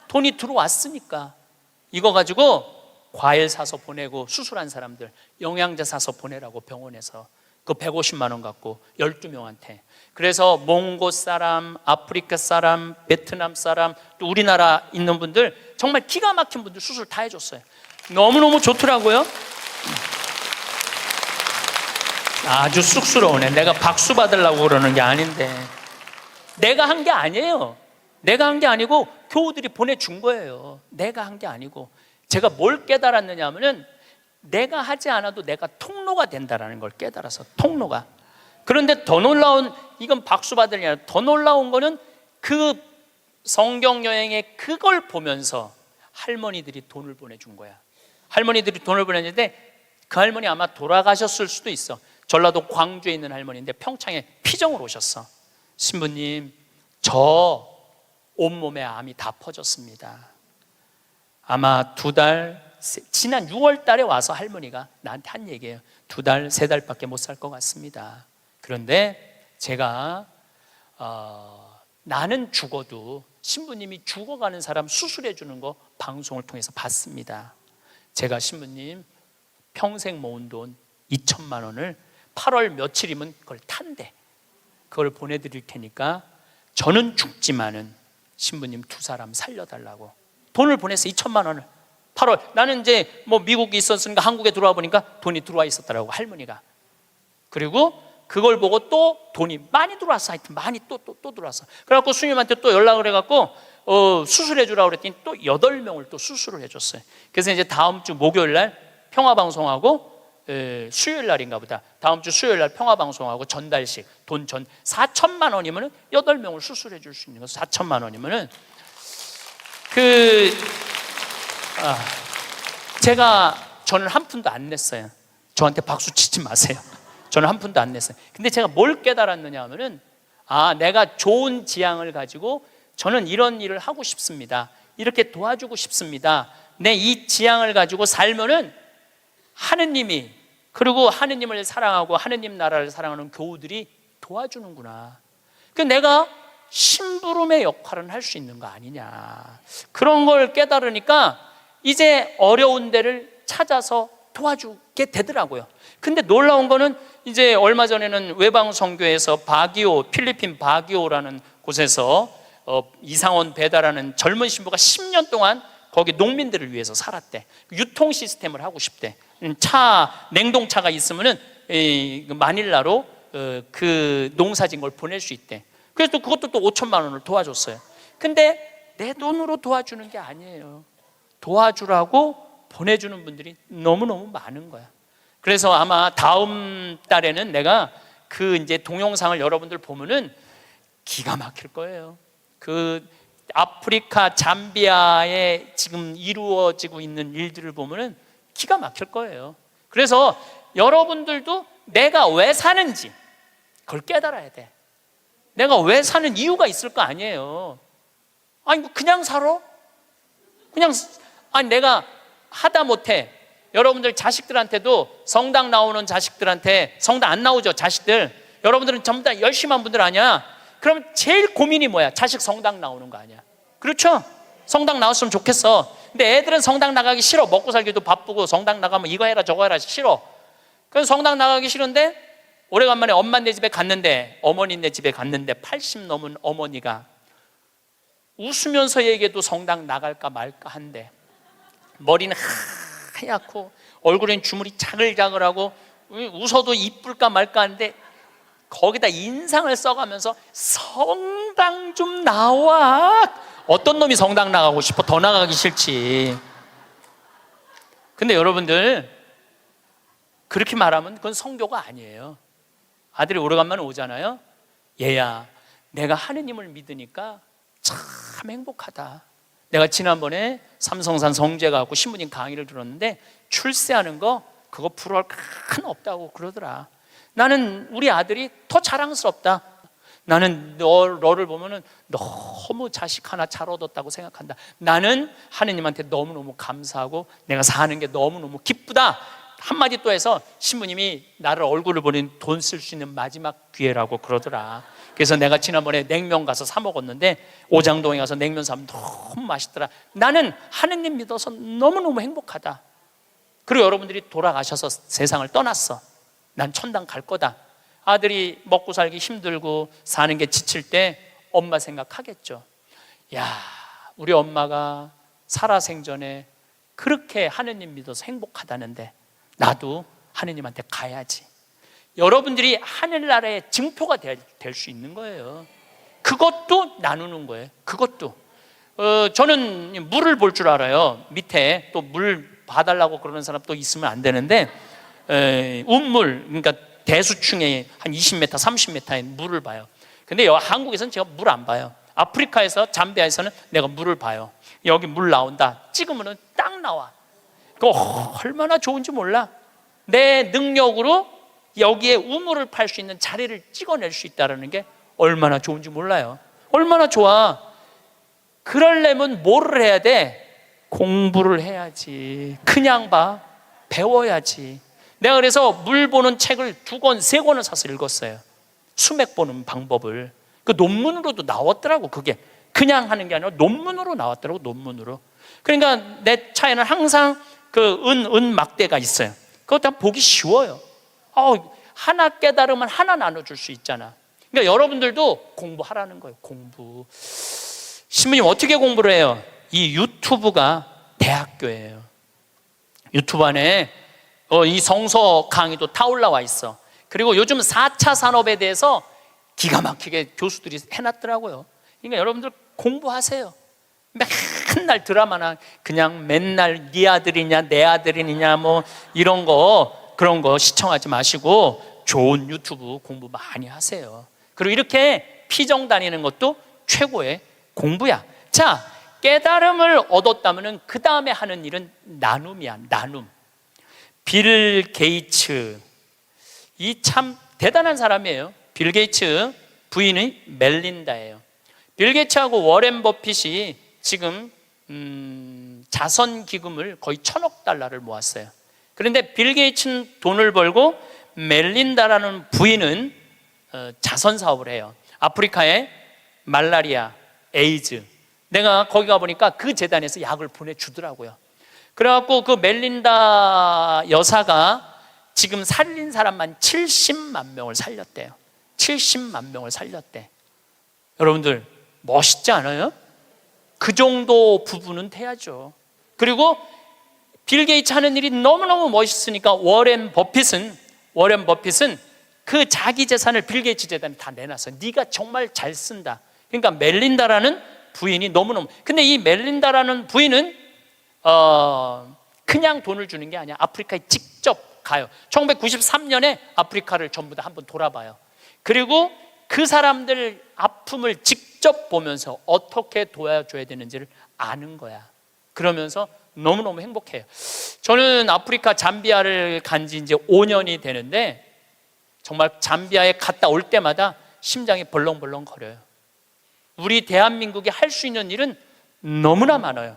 돈이 들어왔으니까. 이거 가지고 과일 사서 보내고, 수술한 사람들 영양제 사서 보내라고 병원에서 그 150만 원 갖고 12명한테. 그래서 몽고 사람, 아프리카 사람, 베트남 사람, 또 우리나라 있는 분들 정말 기가 막힌 분들 수술 다 해줬어요. 너무너무 좋더라고요. 아주 쑥스러우네. 내가 박수 받으려고 그러는 게 아닌데. 내가 한 게 아니에요. 내가 한 게 아니고 교우들이 보내준 거예요. 내가 한 게 아니고. 제가 뭘 깨달았느냐 하면은 내가 하지 않아도 내가 통로가 된다는 걸 깨달아서. 통로가. 그런데 더 놀라운, 이건 박수 받을 게 아니라 더 놀라운 거는 그 성경 여행에 그걸 보면서 할머니들이 돈을 보내준 거야. 할머니들이 돈을 보냈는데 그 할머니 아마 돌아가셨을 수도 있어. 전라도 광주에 있는 할머니인데 평창에 피정을 오셨어. 신부님, 저 온몸에 암이 다 퍼졌습니다. 아마 2달, 지난 6월 달에 와서 할머니가 나한테 한 얘기예요. 2달, 3달밖에 못 살 것 같습니다. 그런데 제가 나는 죽어도 신부님이 죽어가는 사람 수술해 주는 거 방송을 통해서 봤습니다. 제가 신부님 평생 모은 돈 2천만 원을 8월 며칠이면 그걸 탄대. 그걸 보내드릴 테니까 저는 죽지만은 신부님 2사람 살려달라고 돈을 보냈어. 2천만 원을 8월. 나는 이제 뭐 미국에 있었으니까 한국에 들어와 보니까 돈이 들어와 있었더라고, 할머니가. 그리고 그걸 보고 또 돈이 많이 들어왔어. 하여튼 많이 또 들어왔어. 그래갖고 수님한테 또 연락을 해갖고 수술해 주라고 그랬더니 또 8명을 또 수술을 해줬어요. 그래서 이제 다음 주 목요일 날 평화방송하고 수요일 날인가 보다. 다음 주 수요일 날 평화방송하고 전달식 돈 4천만 원이면은 8명을 수술해 줄 수 있는 거. 4천만 원이면은 저는 한 푼도 안 냈어요. 저한테 박수 치지 마세요. 저는 한 푼도 안 냈어요. 근데 제가 뭘 깨달았느냐 하면은 내가 좋은 지향을 가지고 저는 이런 일을 하고 싶습니다. 이렇게 도와주고 싶습니다. 내 이 지향을 가지고 살면은 하느님이, 그리고 하느님을 사랑하고 하느님 나라를 사랑하는 교우들이 도와주는구나. 그러니까 내가 심부름의 역할은 할 수 있는 거 아니냐. 그런 걸 깨달으니까 이제 어려운 데를 찾아서 도와주게 되더라고요. 근데 놀라운 거는 이제 얼마 전에는 외방선교에서 필리핀 바기오라는 곳에서 이상원 배다라는 젊은 신부가 10년 동안 거기 농민들을 위해서 살았대. 유통 시스템을 하고 싶대. 냉동차가 있으면은 마닐라로 그 농사진 걸 보낼 수 있대. 그래서 그것도 또 5천만 원을 도와줬어요. 근데 내 돈으로 도와주는 게 아니에요. 도와주라고 보내주는 분들이 너무너무 많은 거야. 그래서 아마 다음 달에는 내가 그 이제 동영상을 여러분들 보면은 기가 막힐 거예요. 그 아프리카 잠비아에 지금 이루어지고 있는 일들을 보면은 기가 막힐 거예요. 그래서 여러분들도 내가 왜 사는지 그걸 깨달아야 돼. 내가 왜 사는 이유가 있을 거 아니에요. 그냥 살아? 내가 하다못해 여러분들 자식들한테도, 성당 나오는 자식들한테, 성당 안 나오죠 자식들, 여러분들은 전부 다 열심히 한 분들 아니야? 그럼 제일 고민이 뭐야? 자식 성당 나오는 거 아니야? 그렇죠? 성당 나왔으면 좋겠어. 근데 애들은 성당 나가기 싫어. 먹고 살기도 바쁘고 성당 나가면 이거 해라 저거 해라 싫어. 그래서 성당 나가기 싫은데 오래간만에 엄마네 집에 갔는데, 어머니네 집에 갔는데 80 넘은 어머니가 웃으면서 얘기해도 성당 나갈까 말까 한데, 머리는 하얗고 얼굴엔 주물이 자글자글하고 웃어도 이쁠까 말까 한데 거기다 인상을 써가면서 성당 좀 나와. 어떤 놈이 성당 나가고 싶어? 더 나가기 싫지. 근데 여러분들 그렇게 말하면 그건 성교가 아니에요. 아들이 오래간만에 오잖아요. 얘야, 내가 하느님을 믿으니까 참 행복하다. 내가 지난번에 삼성산 성제 가고 신부님 강의를 들었는데 출세하는 거 그거 부러울 큰 없다고 그러더라. 나는 우리 아들이 더 자랑스럽다. 나는 너를 보면은 너무 자식 하나 잘 얻었다고 생각한다. 나는 하느님한테 너무너무 감사하고 내가 사는 게 너무너무 기쁘다. 한마디 또 해서 신부님이 나를 얼굴을 보는 돈 쓸 수 있는 마지막 기회라고 그러더라. 그래서 내가 지난번에 냉면 가서 사 먹었는데 오장동에 가서 냉면 사면 너무 맛있더라. 나는 하느님 믿어서 너무너무 행복하다. 그리고 여러분들이 돌아가셔서 세상을 떠났어. 난 천당 갈 거다. 아들이 먹고 살기 힘들고 사는 게 지칠 때 엄마 생각하겠죠. 야, 우리 엄마가 살아생전에 그렇게 하느님 믿어서 행복하다는데 나도 하느님한테 가야지. 여러분들이 하늘나라의 증표가 될 수 있는 거예요. 그것도 나누는 거예요. 그것도 저는 물을 볼 줄 알아요. 밑에 또 물 봐달라고 그러는 사람 또 있으면 안 되는데 운물, 그러니까 대수층에 한 20m, 30m의 물을 봐요. 근데 한국에서는 제가 물 안 봐요. 아프리카에서, 잠비아에서는 내가 물을 봐요. 여기 물 나온다 찍으면 딱 나와. 그거 얼마나 좋은지 몰라. 내 능력으로 여기에 우물을 팔 수 있는 자리를 찍어낼 수 있다는 게 얼마나 좋은지 몰라요. 얼마나 좋아. 그러려면 뭐를 해야 돼? 공부를 해야지. 그냥 봐. 배워야지. 내가 그래서 물 보는 책을 2권, 3권을 사서 읽었어요. 수맥 보는 방법을. 그 논문으로도 나왔더라고. 그게 그냥 하는 게 아니라 논문으로 나왔더라고. 논문으로. 그러니까 내 차에는 항상 그 은 막대가 있어요. 그것도 보기 쉬워요. 하나 깨달으면 하나 나눠줄 수 있잖아. 그러니까 여러분들도 공부하라는 거예요. 공부. 신부님 어떻게 공부를 해요? 이 유튜브가 대학교예요. 유튜브 안에 이 성서 강의도 다 올라와 있어. 그리고 요즘 4차 산업에 대해서 기가 막히게 교수들이 해놨더라고요. 그러니까 여러분들 공부하세요. 맨날 드라마나 그냥 맨날 네 아들이냐 내 아들이냐 뭐 이런 거 그런 거 시청하지 마시고 좋은 유튜브 공부 많이 하세요. 그리고 이렇게 피정 다니는 것도 최고의 공부야. 자, 깨달음을 얻었다면 그 다음에 하는 일은 나눔이야. 나눔. 빌 게이츠, 이 참 대단한 사람이에요. 빌 게이츠 부인이 멜린다예요. 빌 게이츠하고 워렌 버핏이 지금 자선 기금을 거의 $1,000억 모았어요. 그런데 빌 게이츠는 돈을 벌고 멜린다라는 부인은 자선 사업을 해요. 아프리카에 말라리아, 에이즈, 내가 거기 가보니까 그 재단에서 약을 보내주더라고요. 그래갖고 그 멜린다 여사가 지금 살린 사람만 70만 명을 살렸대요. 70만 명을 살렸대. 여러분들 멋있지 않아요? 그 정도 부분은 돼야죠. 그리고 빌 게이츠 하는 일이 너무너무 멋있으니까 워렌 버핏은 그 자기 재산을 빌 게이츠 재단에 다 내놨어요. 네가 정말 잘 쓴다. 그러니까 멜린다라는 부인이 너무너무, 근데 이 멜린다라는 부인은 그냥 돈을 주는 게 아니야. 아프리카에 직접 가요. 1993년에 아프리카를 전부 다 한번 돌아봐요. 그리고 그 사람들 아픔을 직접 보면서 어떻게 도와줘야 되는지를 아는 거야. 그러면서 너무너무 행복해요. 저는 아프리카 잠비아를 간 지 이제 5년이 되는데 정말 잠비아에 갔다 올 때마다 심장이 벌렁벌렁 거려요. 우리 대한민국이 할 수 있는 일은 너무나 많아요.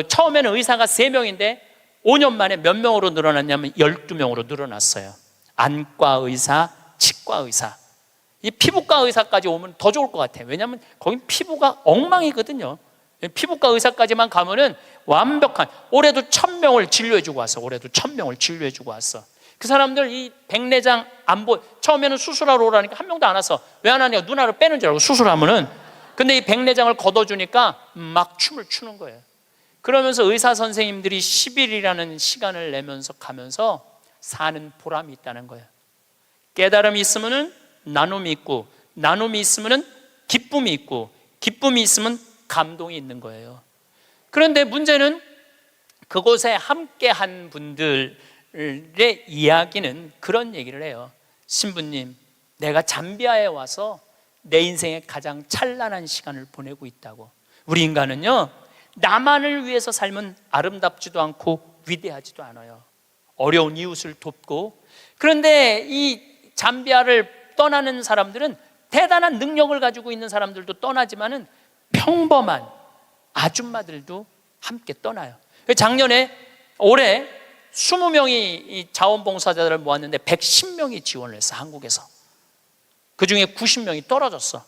처음에는 의사가 3명인데 5년 만에 몇 명으로 늘어났냐면 12명으로 늘어났어요. 안과 의사, 치과 의사. 이 피부과 의사까지 오면 더 좋을 것 같아요. 왜냐하면 거긴 피부가 엉망이거든요. 피부과 의사까지만 가면은 완벽한, 올해도 1,000명을 진료해주고 왔어. 올해도 1,000명을 진료해주고 왔어. 그 사람들 이 백내장 안 보여. 처음에는 수술하러 오라니까 한 명도 안 왔어. 왜 안 하냐? 눈알을 빼는 줄 알고 수술하면은. 근데 이 백내장을 걷어주니까 막 춤을 추는 거예요. 그러면서 의사 선생님들이 10일이라는 시간을 내면서 가면서 사는 보람이 있다는 거예요. 깨달음이 있으면은 나눔이 있고, 나눔이 있으면은 기쁨이 있고, 기쁨이 있으면 감동이 있는 거예요. 그런데 문제는 그곳에 함께 한 분들의 이야기는 그런 얘기를 해요. 신부님, 내가 잠비아에 와서 내 인생의 가장 찬란한 시간을 보내고 있다고. 우리 인간은요, 나만을 위해서 살면 아름답지도 않고 위대하지도 않아요. 어려운 이웃을 돕고. 그런데 이 잠비아를 떠나는 사람들은 대단한 능력을 가지고 있는 사람들도 떠나지만은 평범한 아줌마들도 함께 떠나요. 올해 20명이 자원봉사자들을 모았는데 110명이 지원을 했어. 한국에서. 그 중에 90명이 떨어졌어.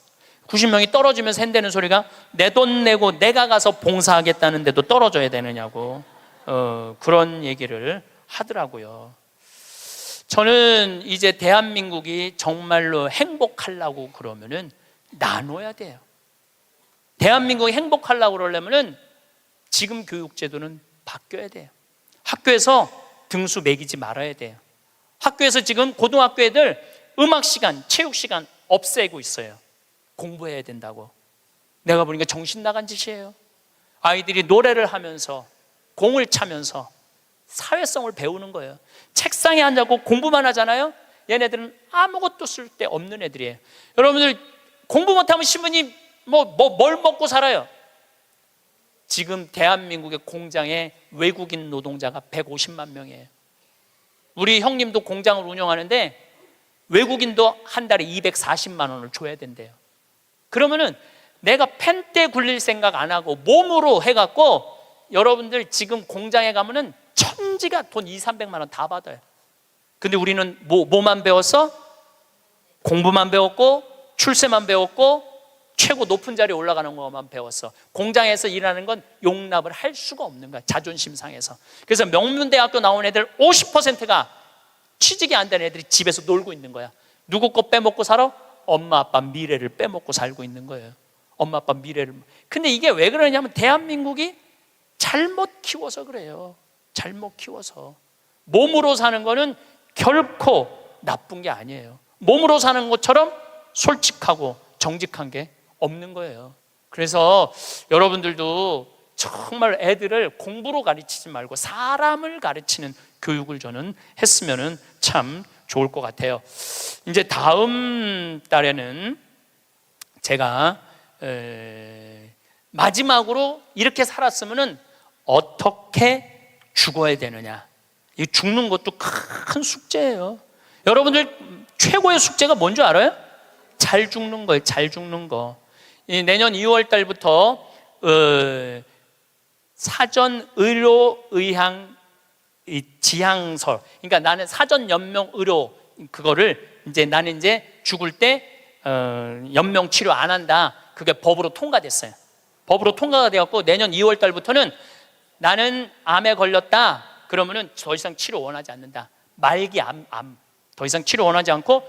90명이 떨어지면서 한다는 소리가 내 돈 내고 내가 가서 봉사하겠다는데도 떨어져야 되느냐고 그런 얘기를 하더라고요. 저는 이제 대한민국이 정말로 행복하려고 그러면은 나눠야 돼요. 대한민국이 행복하려고 그러려면은 지금 교육제도는 바뀌어야 돼요. 학교에서 등수 매기지 말아야 돼요. 학교에서 지금 고등학교 애들 음악 시간, 체육 시간 없애고 있어요. 공부해야 된다고. 내가 보니까 정신 나간 짓이에요. 아이들이 노래를 하면서 공을 차면서 사회성을 배우는 거예요. 책상에 앉아서 공부만 하잖아요. 얘네들은 아무것도 쓸데없는 애들이에요. 여러분들 공부 못하면 신부님 뭘 먹고 살아요? 지금 대한민국의 공장에 외국인 노동자가 150만 명이에요. 우리 형님도 공장을 운영하는데 외국인도 한 달에 240만 원을 줘야 된대요. 그러면은 내가 펜대 굴릴 생각 안 하고 몸으로 해갖고 여러분들 지금 공장에 가면은 천지가 돈 2, 300만 원 다 받아요. 근데 우리는 뭐만 배웠어? 공부만 배웠고 출세만 배웠고 최고 높은 자리에 올라가는 것만 배웠어. 공장에서 일하는 건 용납을 할 수가 없는 거야, 자존심 상해서. 그래서 명문대학교 나온 애들 50%가 취직이 안 된 애들이 집에서 놀고 있는 거야. 누구 거 빼먹고 살아? 엄마 아빠 미래를 빼먹고 살고 있는 거예요. 엄마 아빠 미래를. 근데 이게 왜 그러냐면 대한민국이 잘못 키워서 그래요. 잘못 키워서. 몸으로 사는 거는 결코 나쁜 게 아니에요. 몸으로 사는 것처럼 솔직하고 정직한 게 없는 거예요. 그래서 여러분들도 정말 애들을 공부로 가르치지 말고 사람을 가르치는 교육을 저는 했으면 참 좋을 것 같아요. 이제 다음 달에는 제가 마지막으로 이렇게 살았으면 어떻게 죽어야 되느냐. 이 죽는 것도 큰 숙제예요. 여러분들 최고의 숙제가 뭔지 알아요? 잘 죽는 거예요. 잘 죽는 거. 내년 2월 달부터 사전 의료 의학 지향서, 그러니까 나는 사전 연명 의료 그거를 나는 죽을 때 연명 치료 안 한다. 그게 법으로 통과됐어요. 법으로 통과가 되었고 내년 2월 달부터는 나는 암에 걸렸다. 그러면은 더 이상 치료 원하지 않는다. 말기 암 더 이상 치료 원하지 않고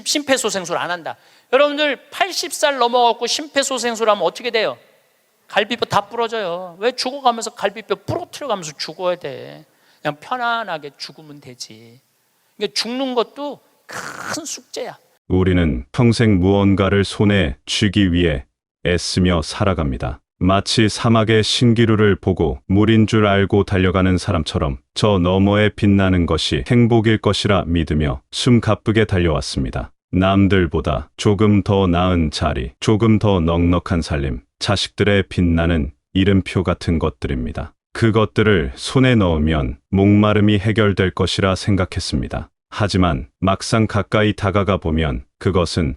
심폐소생술 안 한다. 여러분들 80살 넘어갖고 심폐소생술 하면 어떻게 돼요? 갈비뼈 다 부러져요. 왜 죽어가면서 갈비뼈 부러뜨려가면서 죽어야 돼? 그냥 편안하게 죽으면 되지. 그러니까 죽는 것도 큰 숙제야. 우리는 평생 무언가를 손에 쥐기 위해 애쓰며 살아갑니다. 마치 사막의 신기루를 보고 물인 줄 알고 달려가는 사람처럼 저 너머에 빛나는 것이 행복일 것이라 믿으며 숨 가쁘게 달려왔습니다. 남들보다 조금 더 나은 자리, 조금 더 넉넉한 살림, 자식들의 빛나는 이름표 같은 것들입니다. 그것들을 손에 넣으면 목마름이 해결될 것이라 생각했습니다. 하지만 막상 가까이 다가가 보면 그것은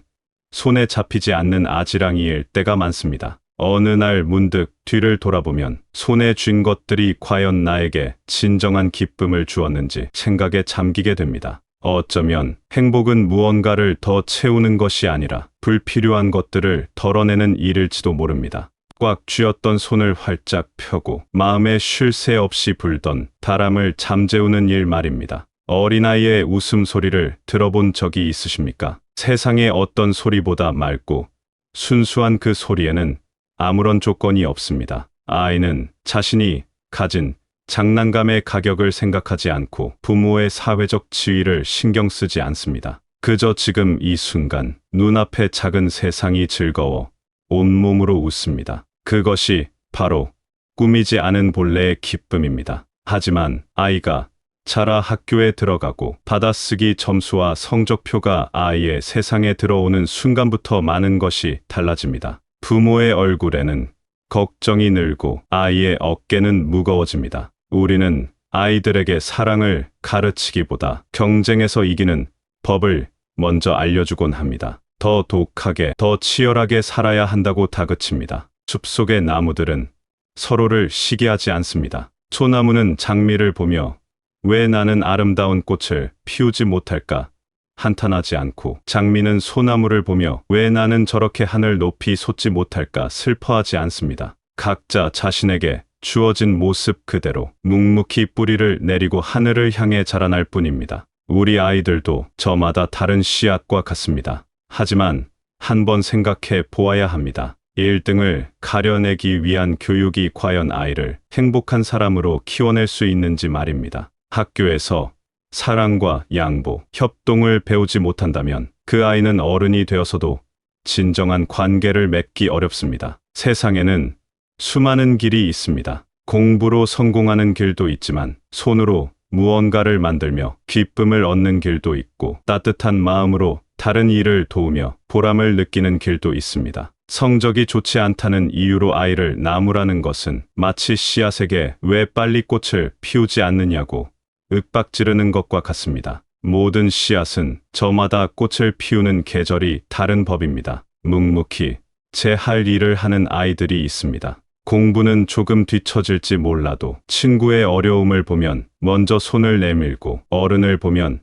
손에 잡히지 않는 아지랑이일 때가 많습니다. 어느 날 문득 뒤를 돌아보면 손에 쥔 것들이 과연 나에게 진정한 기쁨을 주었는지 생각에 잠기게 됩니다. 어쩌면 행복은 무언가를 더 채우는 것이 아니라 불필요한 것들을 덜어내는 일일지도 모릅니다. 꽉 쥐었던 손을 활짝 펴고 마음에 쉴 새 없이 불던 바람을 잠재우는 일 말입니다. 어린아이의 웃음소리를 들어본 적이 있으십니까? 세상의 어떤 소리보다 맑고 순수한 그 소리에는 아무런 조건이 없습니다. 아이는 자신이 가진 장난감의 가격을 생각하지 않고 부모의 사회적 지위를 신경 쓰지 않습니다. 그저 지금 이 순간 눈앞의 작은 세상이 즐거워 온몸으로 웃습니다. 그것이 바로 꾸미지 않은 본래의 기쁨입니다. 하지만 아이가 자라 학교에 들어가고 받아쓰기 점수와 성적표가 아이의 세상에 들어오는 순간부터 많은 것이 달라집니다. 부모의 얼굴에는 걱정이 늘고 아이의 어깨는 무거워집니다. 우리는 아이들에게 사랑을 가르치기보다 경쟁에서 이기는 법을 먼저 알려주곤 합니다. 더 독하게, 더 치열하게 살아야 한다고 다그칩니다. 숲속의 나무들은 서로를 시기하지 않습니다. 소나무는 장미를 보며 왜 나는 아름다운 꽃을 피우지 못할까 한탄하지 않고, 장미는 소나무를 보며 왜 나는 저렇게 하늘 높이 솟지 못할까 슬퍼하지 않습니다. 각자 자신에게 주어진 모습 그대로 묵묵히 뿌리를 내리고 하늘을 향해 자라날 뿐입니다. 우리 아이들도 저마다 다른 씨앗과 같습니다. 하지만 한번 생각해 보아야 합니다. 1등을 가려내기 위한 교육이 과연 아이를 행복한 사람으로 키워낼 수 있는지 말입니다. 학교에서 사랑과 양보, 협동을 배우지 못한다면 그 아이는 어른이 되어서도 진정한 관계를 맺기 어렵습니다. 세상에는 수많은 길이 있습니다. 공부로 성공하는 길도 있지만 손으로 무언가를 만들며 기쁨을 얻는 길도 있고, 따뜻한 마음으로 다른 이를 도우며 보람을 느끼는 길도 있습니다. 성적이 좋지 않다는 이유로 아이를 나무라는 것은 마치 씨앗에게 왜 빨리 꽃을 피우지 않느냐고 윽박지르는 것과 같습니다. 모든 씨앗은 저마다 꽃을 피우는 계절이 다른 법입니다. 묵묵히 제 할 일을 하는 아이들이 있습니다. 공부는 조금 뒤처질지 몰라도 친구의 어려움을 보면 먼저 손을 내밀고 어른을 보면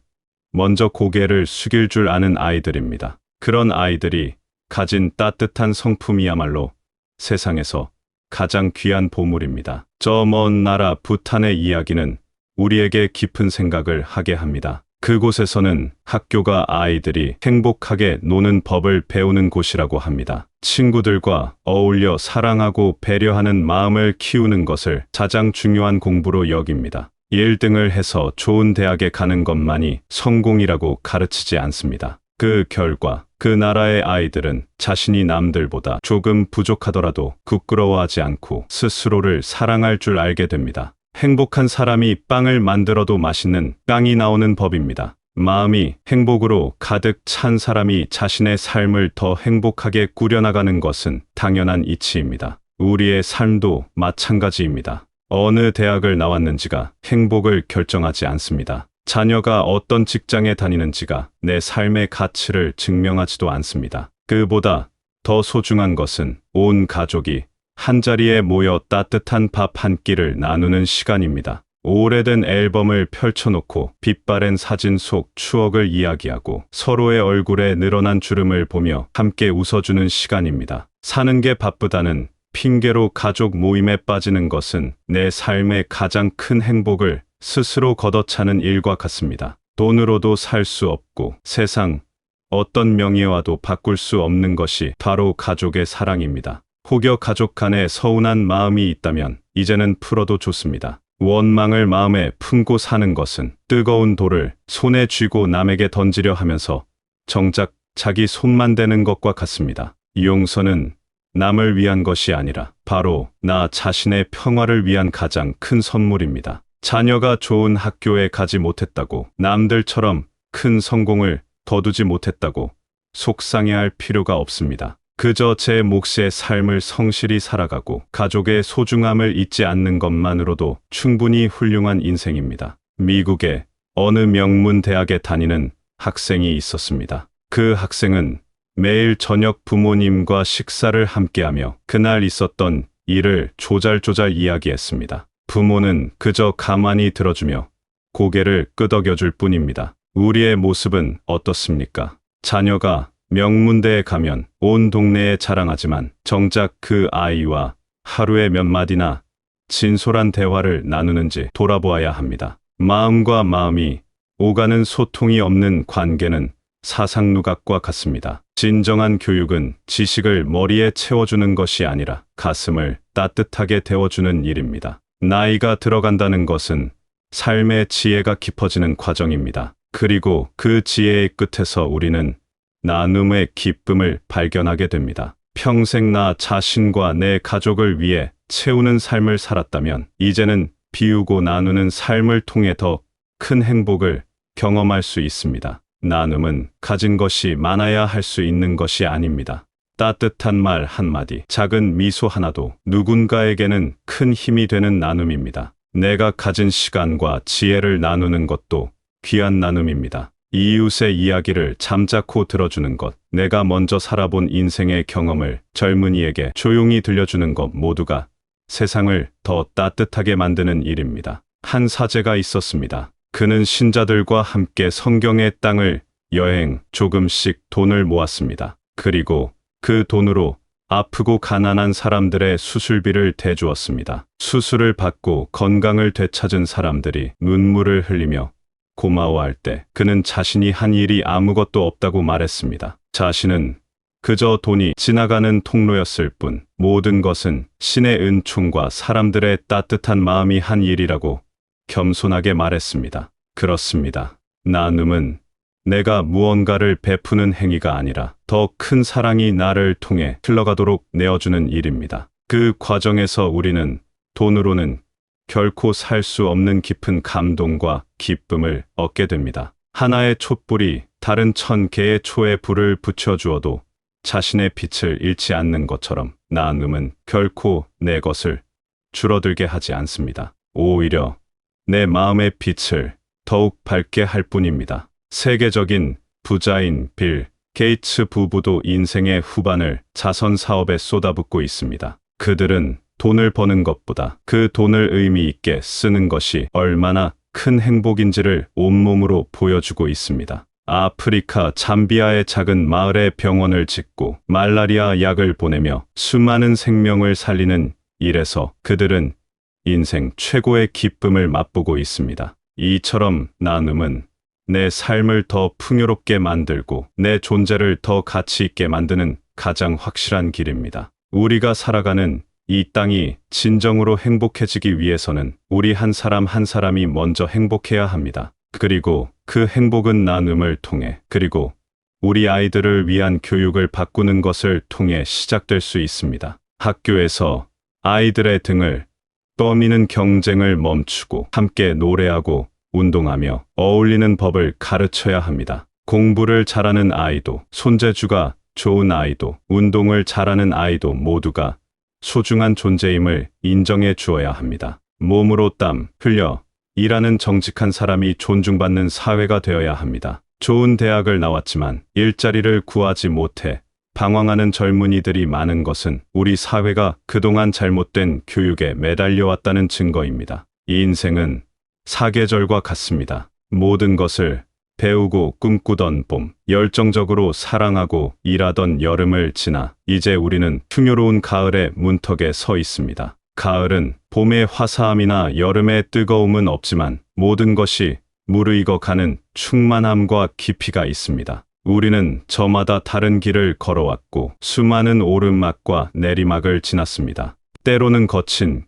먼저 고개를 숙일 줄 아는 아이들입니다. 그런 아이들이 가진 따뜻한 성품이야말로 세상에서 가장 귀한 보물입니다. 저 먼 나라 부탄의 이야기는 우리에게 깊은 생각을 하게 합니다. 그곳에서는 학교가 아이들이 행복하게 노는 법을 배우는 곳이라고 합니다. 친구들과 어울려 사랑하고 배려하는 마음을 키우는 것을 가장 중요한 공부로 여깁니다. 1등을 해서 좋은 대학에 가는 것만이 성공이라고 가르치지 않습니다. 그 결과 그 나라의 아이들은 자신이 남들보다 조금 부족하더라도 부끄러워하지 않고 스스로를 사랑할 줄 알게 됩니다. 행복한 사람이 빵을 만들어도 맛있는 빵이 나오는 법입니다. 마음이 행복으로 가득 찬 사람이 자신의 삶을 더 행복하게 꾸려나가는 것은 당연한 이치입니다. 우리의 삶도 마찬가지입니다. 어느 대학을 나왔는지가 행복을 결정하지 않습니다. 자녀가 어떤 직장에 다니는지가 내 삶의 가치를 증명하지도 않습니다. 그보다 더 소중한 것은 온 가족이 한자리에 모여 따뜻한 밥 한 끼를 나누는 시간입니다. 오래된 앨범을 펼쳐놓고 빛바랜 사진 속 추억을 이야기하고 서로의 얼굴에 늘어난 주름을 보며 함께 웃어주는 시간입니다. 사는 게 바쁘다는 핑계로 가족 모임에 빠지는 것은 내 삶의 가장 큰 행복을 스스로 걷어차는 일과 같습니다. 돈으로도 살 수 없고 세상 어떤 명예와도 바꿀 수 없는 것이 바로 가족의 사랑입니다. 혹여 가족 간에 서운한 마음이 있다면 이제는 풀어도 좋습니다. 원망을 마음에 품고 사는 것은 뜨거운 돌을 손에 쥐고 남에게 던지려 하면서 정작 자기 손만 대는 것과 같습니다. 용서는 남을 위한 것이 아니라 바로 나 자신의 평화를 위한 가장 큰 선물입니다. 자녀가 좋은 학교에 가지 못했다고, 남들처럼 큰 성공을 거두지 못했다고 속상해할 필요가 없습니다. 그저 제 몫의 삶을 성실히 살아가고 가족의 소중함을 잊지 않는 것만으로도 충분히 훌륭한 인생입니다. 미국의 어느 명문 대학에 다니는 학생이 있었습니다. 그 학생은 매일 저녁 부모님과 식사를 함께하며 그날 있었던 일을 조잘조잘 이야기했습니다. 부모는 그저 가만히 들어주며 고개를 끄덕여줄 뿐입니다. 우리의 모습은 어떻습니까? 자녀가 명문대에 가면 온 동네에 자랑하지만 정작 그 아이와 하루에 몇 마디나 진솔한 대화를 나누는지 돌아보아야 합니다. 마음과 마음이 오가는 소통이 없는 관계는 사상누각과 같습니다. 진정한 교육은 지식을 머리에 채워주는 것이 아니라 가슴을 따뜻하게 데워주는 일입니다. 나이가 들어간다는 것은 삶의 지혜가 깊어지는 과정입니다. 그리고 그 지혜의 끝에서 우리는 나눔의 기쁨을 발견하게 됩니다. 평생 나 자신과 내 가족을 위해 채우는 삶을 살았다면 이제는 비우고 나누는 삶을 통해 더 큰 행복을 경험할 수 있습니다. 나눔은 가진 것이 많아야 할 수 있는 것이 아닙니다. 따뜻한 말 한마디, 작은 미소 하나도 누군가에게는 큰 힘이 되는 나눔입니다. 내가 가진 시간과 지혜를 나누는 것도 귀한 나눔입니다. 이웃의 이야기를 잠자코 들어주는 것, 내가 먼저 살아본 인생의 경험을 젊은이에게 조용히 들려주는 것 모두가 세상을 더 따뜻하게 만드는 일입니다. 한 사제가 있었습니다. 그는 신자들과 함께 성경의 땅을 여행, 조금씩 돈을 모았습니다. 그리고 그 돈으로 아프고 가난한 사람들의 수술비를 대주었습니다. 수술을 받고 건강을 되찾은 사람들이 눈물을 흘리며 고마워할 때 그는 자신이 한 일이 아무것도 없다고 말했습니다. 자신은 그저 돈이 지나가는 통로였을 뿐 모든 것은 신의 은총과 사람들의 따뜻한 마음이 한 일이라고 겸손하게 말했습니다. 그렇습니다. 나눔은 내가 무언가를 베푸는 행위가 아니라 더 큰 사랑이 나를 통해 흘러가도록 내어주는 일입니다. 그 과정에서 우리는 돈으로는 결코 살 수 없는 깊은 감동과 기쁨을 얻게 됩니다. 하나의 촛불이 다른 1000개의 초에 불을 붙여주어도 자신의 빛을 잃지 않는 것처럼 나눔은 결코 내 것을 줄어들게 하지 않습니다. 오히려 내 마음의 빛을 더욱 밝게 할 뿐입니다. 세계적인 부자인 빌 게이츠 부부도 인생의 후반을 자선 사업에 쏟아붓고 있습니다. 그들은 돈을 버는 것보다 그 돈을 의미 있게 쓰는 것이 얼마나 큰 행복인지를 온몸으로 보여주고 있습니다. 아프리카 잠비아의 작은 마을에 병원을 짓고 말라리아 약을 보내며 수많은 생명을 살리는 일에서 그들은 인생 최고의 기쁨을 맛보고 있습니다. 이처럼 나눔은 내 삶을 더 풍요롭게 만들고 내 존재를 더 가치 있게 만드는 가장 확실한 길입니다. 우리가 살아가는 이 땅이 진정으로 행복해지기 위해서는 우리 한 사람 한 사람이 먼저 행복해야 합니다. 그리고 그 행복은 나눔을 통해, 그리고 우리 아이들을 위한 교육을 바꾸는 것을 통해 시작될 수 있습니다. 학교에서 아이들의 등을 떠미는 경쟁을 멈추고 함께 노래하고 운동하며 어울리는 법을 가르쳐야 합니다. 공부를 잘하는 아이도, 손재주가 좋은 아이도, 운동을 잘하는 아이도 모두가 소중한 존재임을 인정해 주어야 합니다. 몸으로 땀 흘려 일하는 정직한 사람이 존중받는 사회가 되어야 합니다. 좋은 대학을 나왔지만 일자리를 구하지 못해 방황하는 젊은이들이 많은 것은 우리 사회가 그동안 잘못된 교육에 매달려 왔다는 증거입니다. 이 인생은 사계절과 같습니다. 모든 것을 배우고 꿈꾸던 봄, 열정적으로 사랑하고 일하던 여름을 지나 이제 우리는 풍요로운 가을의 문턱에 서 있습니다. 가을은 봄의 화사함이나 여름의 뜨거움은 없지만 모든 것이 무르익어 가는 충만함과 깊이가 있습니다. 우리는 저마다 다른 길을 걸어왔고 수많은 오르막과 내리막을 지났습니다. 때로는 거친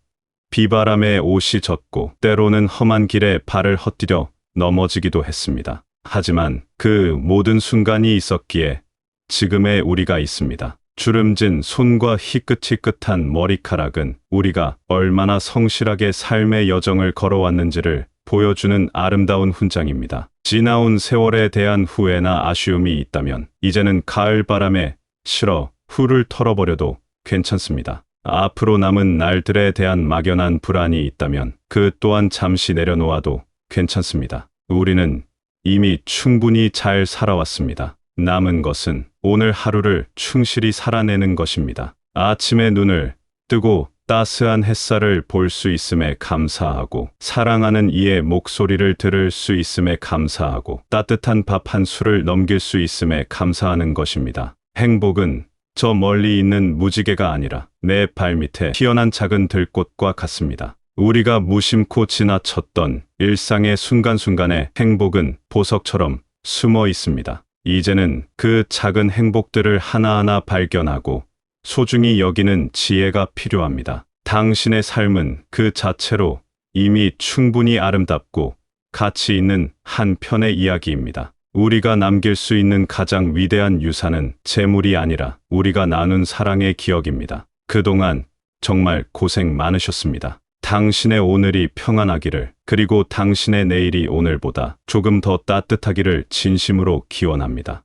비바람에 옷이 젖고 때로는 험한 길에 발을 헛디뎌 넘어지기도 했습니다. 하지만 그 모든 순간이 있었기에 지금의 우리가 있습니다. 주름진 손과 희끗희끗한 머리카락은 우리가 얼마나 성실하게 삶의 여정을 걸어왔는지를 보여주는 아름다운 훈장입니다. 지나온 세월에 대한 후회나 아쉬움이 있다면 이제는 가을 바람에 실어 훌을 털어버려도 괜찮습니다. 앞으로 남은 날들에 대한 막연한 불안이 있다면 그 또한 잠시 내려놓아도 괜찮습니다. 우리는 이미 충분히 잘 살아왔습니다. 남은 것은 오늘 하루를 충실히 살아내는 것입니다. 아침에 눈을 뜨고 따스한 햇살을 볼 수 있음에 감사하고, 사랑하는 이의 목소리를 들을 수 있음에 감사하고, 따뜻한 밥 한 술을 넘길 수 있음에 감사하는 것입니다. 행복은 저 멀리 있는 무지개가 아니라 내 발밑에 피어난 작은 들꽃과 같습니다. 우리가 무심코 지나쳤던 일상의 순간순간에 행복은 보석처럼 숨어 있습니다. 이제는 그 작은 행복들을 하나하나 발견하고 소중히 여기는 지혜가 필요합니다. 당신의 삶은 그 자체로 이미 충분히 아름답고 가치 있는 한 편의 이야기입니다. 우리가 남길 수 있는 가장 위대한 유산은 재물이 아니라 우리가 나눈 사랑의 기억입니다. 그동안 정말 고생 많으셨습니다. 당신의 오늘이 평안하기를, 그리고 당신의 내일이 오늘보다 조금 더 따뜻하기를 진심으로 기원합니다.